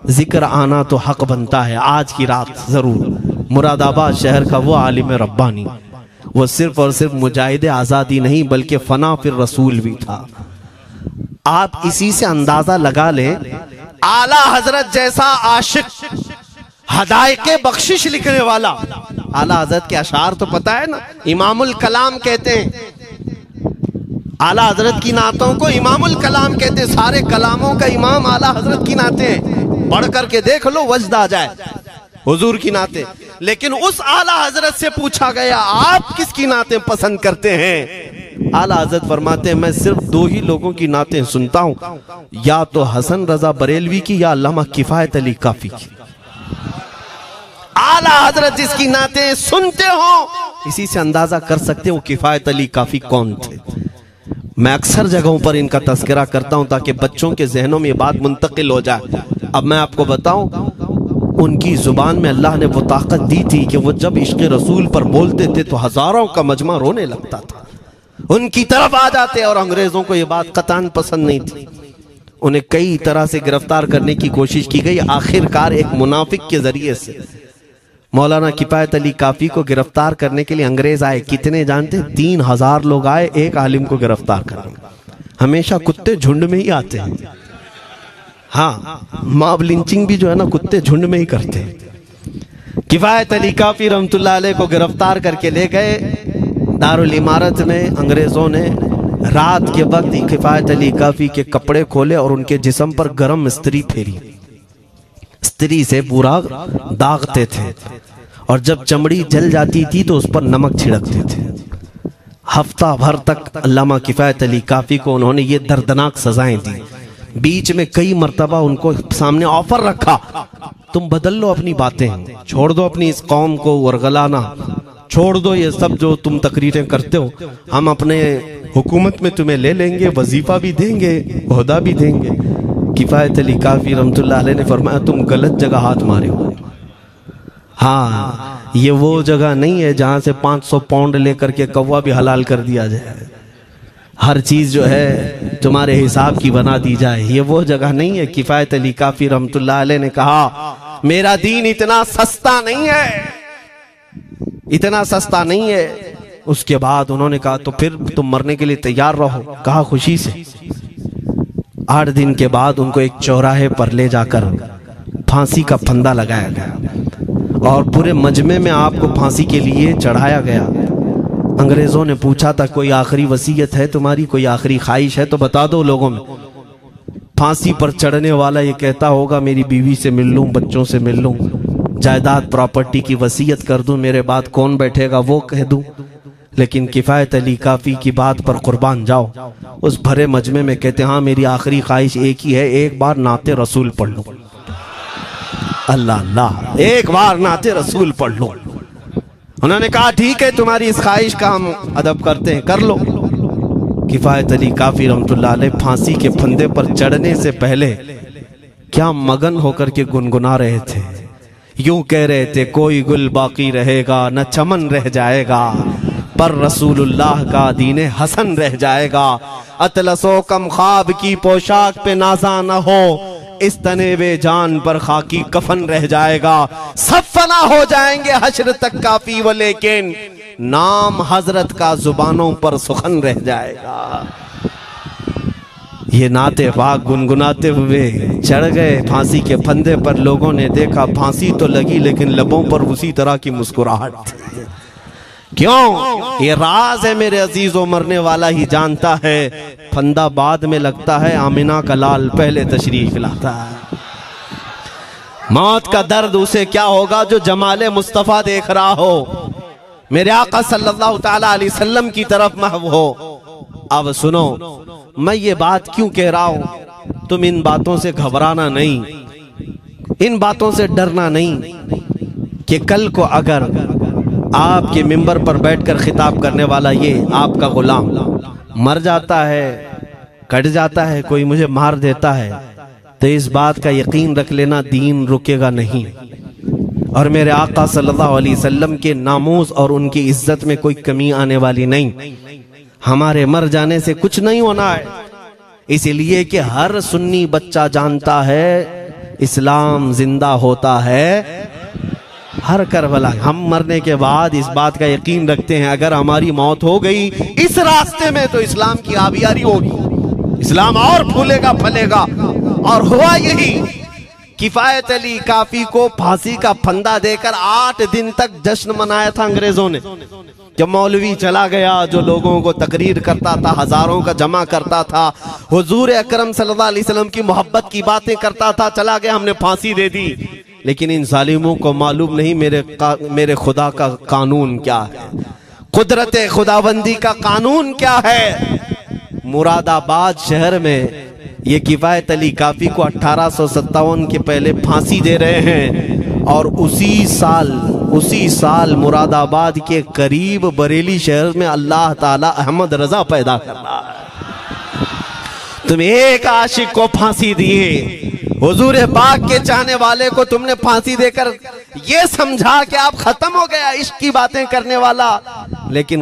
जिक्र आना तो हक बनता है आज की रात जरूर। मुरादाबाद शहर का वो आलिम रब्बानी, वो सिर्फ और सिर्फ मुजाहिद आज़ादी नहीं बल्कि फना फिर रसूल भी था। आप इसी से अंदाजा लगा लें, आला हजरत जैसा आशिक, हदायके बख्शिश लिखने वाला, आला हजरत के अशार तो पता है ना, इमामुल कलाम कहते हैं। आला हजरत की नातों को इमामुल कलाम कहते हैं। सारे कलामों का इमाम आला हजरत की नाते हैं। पढ़ करके देख लो, वजद आ जाए हुजूर की नाते। लेकिन उस आला हजरत से पूछा गया, आप किसकी नाते पसंद करते हैं? आला हजरत फरमाते हैं, मैं सिर्फ दो ही लोगों की नाते सुनता हूं, या तो हसन रजा बरेलवी की या अल्लामा किफायत अली काफी की। आला हजरत जिसकी नाते सुनते हो, इसी से अंदाजा कर सकते हो किफायत अली काफी कौन थे। मैं अक्सर जगहों पर इनका तस्करा करता हूं ताकि बच्चों के जहनों में ये बात मुंतकिल हो जाए। अब मैं आपको बताऊं, उनकी जुबान में अल्लाह ने वो ताकत दी थी कि वो जब इश्क़ रसूल पर बोलते थे तो हजारों का मजमा रोने लगता था, उनकी तरफ आ जाते। और अंग्रेजों को ये बात कतान पसंद नहीं थी। उन्हें कई तरह से गिरफ्तार करने की कोशिश की गई। आखिरकार एक मुनाफिक के जरिए से मौलाना किफायत अली काफी को गिरफ्तार करने के लिए अंग्रेज आए। कितने जानते? 3000 लोग आए एक आलिम को गिरफ्तार करने। हमेशा कुत्ते झुंड में ही आते हैं। हाँ, मॉब लिंचिंग भी जो है ना, कुत्ते झुंड में ही करते हैं। किफायत अली काफी रहमतुल्लाह अलैह को गिरफ्तार करके ले गए दारुल इमारत में। अंग्रेजों ने रात के वक्त किफायत अली काफी के कपड़े खोले और उनके जिस्म पर गर्म इस्त्री फेरी। इस्त्री से पूरा दागते थे और जब चमड़ी जल जाती थी तो उस पर नमक छिड़कते थे। हफ्ता भर तक अल्लामा किफायत अली काफी को उन्होंने ये दर्दनाक सजाएं दी। बीच में कई मर्तबा उनको सामने ऑफर रखा, तुम बदल लो अपनी बातें, छोड़ दो अपनी इस कौम को वरगलाना, छोड़ दो ये सब जो तुम तकरीरें करते हो, हम अपने हुकूमत में तुम्हें ले लेंगे, वजीफा भी देंगे, ओहदा भी देंगे। किफायत अली काफी रहमतुल्लाह अलैह ने फरमाया, तुम गलत जगह हाथ मारे हो। हाँ, ये वो जगह नहीं है जहां से 500 पाउंड लेकर के कौवा भी हलाल कर दिया जाए, हर चीज जो है तुम्हारे हिसाब की बना दी जाए, ये वो जगह नहीं है। किफायत अली काफी रहमतुल्लाह अलैह ने कहा, मेरा दीन इतना सस्ता नहीं है, इतना सस्ता नहीं है। उसके बाद उन्होंने कहा, तो फिर तुम मरने के लिए तैयार रहो। कहा, खुशी से। 8 दिन के बाद उनको एक चौराहे पर ले जाकर फांसी का फंदा लगाया गया और पूरे मजमे में आपको फांसी के लिए चढ़ाया गया। अंग्रेजों ने पूछा था, कोई आखिरी वसीयत है तुम्हारी, कोई आखिरी ख्वाहिश है तो बता दो लोगों में। फांसी पर चढ़ने वाला ये कहता होगा, मेरी बीवी से मिल लूं, बच्चों से मिल लूं, जायदाद प्रॉपर्टी की वसीयत कर दूं, मेरे बाद कौन बैठेगा वो कह दूं। लेकिन किफायत अली काफी की बात पर कुर्बान जाओ, उस भरे मजमे में कहते, हाँ मेरी आखिरी ख्वाहिश एक ही है, एक बार नाते रसूल पढ़ लो। अल्लाह अल्लाह, एक बार नाते रसूल पढ़ लो। उन्होंने कहा, ठीक है, तुम्हारी इस ख्वाहिश का हम अदब करते हैं, कर लो। किफायत अली काफी रहमतुल्लाह अलैह फांसी के फंदे पर चढ़ने से पहले क्या मगन होकर के गुनगुना रहे थे, यूं कह रहे थे, कोई गुल बाकी रहेगा न चमन रह जाएगा, पर रसूलुल्लाह का दीने हसन रह जाएगा। अतलसो कम ख्वाब की पोशाक पे नाजा न हो, इस तनेवे जान पर खाकी कफन रह जाएगा। सब फना हो जाएंगे हश्र तक काफी वो, लेकिन नाम हजरत का जुबानों पर सुखन रह जाएगा। ये नाते पाक गुनगुनाते हुए चढ़ गए फांसी के फंदे पर। लोगों ने देखा फांसी तो लगी लेकिन लबों पर उसी तरह की मुस्कुराहट थी। क्यों? ये राज है मेरे अजीजों, मरने वाला ही जानता है। फंदा बाद में लगता है, आमिना का लाल पहले तशरीफ लाता है। मौत का दर्द उसे क्या होगा जो जमाले मुस्तफा देख रहा हो, मेरे आका सल्लल्लाहु ताला अलैहि वसल्लम की तरफ महव हो। अब सुनो, मैं ये बात क्यों कह रहा हूं, तुम इन बातों से घबराना नहीं, इन बातों से डरना नहीं कि कल को अगर आपके मिंबर पर बैठकर खिताब करने वाला ये आपका गुलाम मर जाता है, कट जाता है, कोई मुझे मार देता है, तो इस बात का यकीन रख लेना, दीन रुकेगा नहीं। और मेरे आका सल्लल्लाहु अलैहि वसल्लम के नामूस और उनकी इज्जत में कोई कमी आने वाली नहीं। हमारे मर जाने से कुछ नहीं होना है, इसलिए कि हर सुन्नी बच्चा जानता है इस्लाम जिंदा होता है हर करबला, हम मरने के बाद इस बात का यकीन रखते हैं अगर हमारी मौत हो गई इस रास्ते में तो इस्लाम की आबियारी होगी, इस्लाम और फूलेगा फलेगा। और हुआ यही, किफायत अली काफी को फांसी का फंदा देकर 8 दिन तक जश्न मनाया था अंग्रेजों ने। जब मौलवी चला गया जो लोगों को तकरीर करता था, हजारों का जमा करता था, हुजूर अकरम सल्लल्लाहु अलैहि वसल्लम की मोहब्बत की बातें करता था, चला गया, हमने फांसी दे दी। लेकिन इन जालिमों को मालूम नहीं मेरे खुदा का कानून क्या है, कुदरत खुदाबंदी का कानून क्या है। मुरादाबाद शहर में ये किफायत अली काफी को 1857 के पहले फांसी दे रहे हैं और उसी साल मुरादाबाद के करीब बरेली शहर में अल्लाह ताला अहमद रजा पैदा कर रहा है। तुम एक आशिक को फांसी दिए, हुजूर पाक के चाहने वाले को तुमने फांसी देकर ये समझा कि आप खत्म हो गया इश्क की बातें करने वाला, लेकिन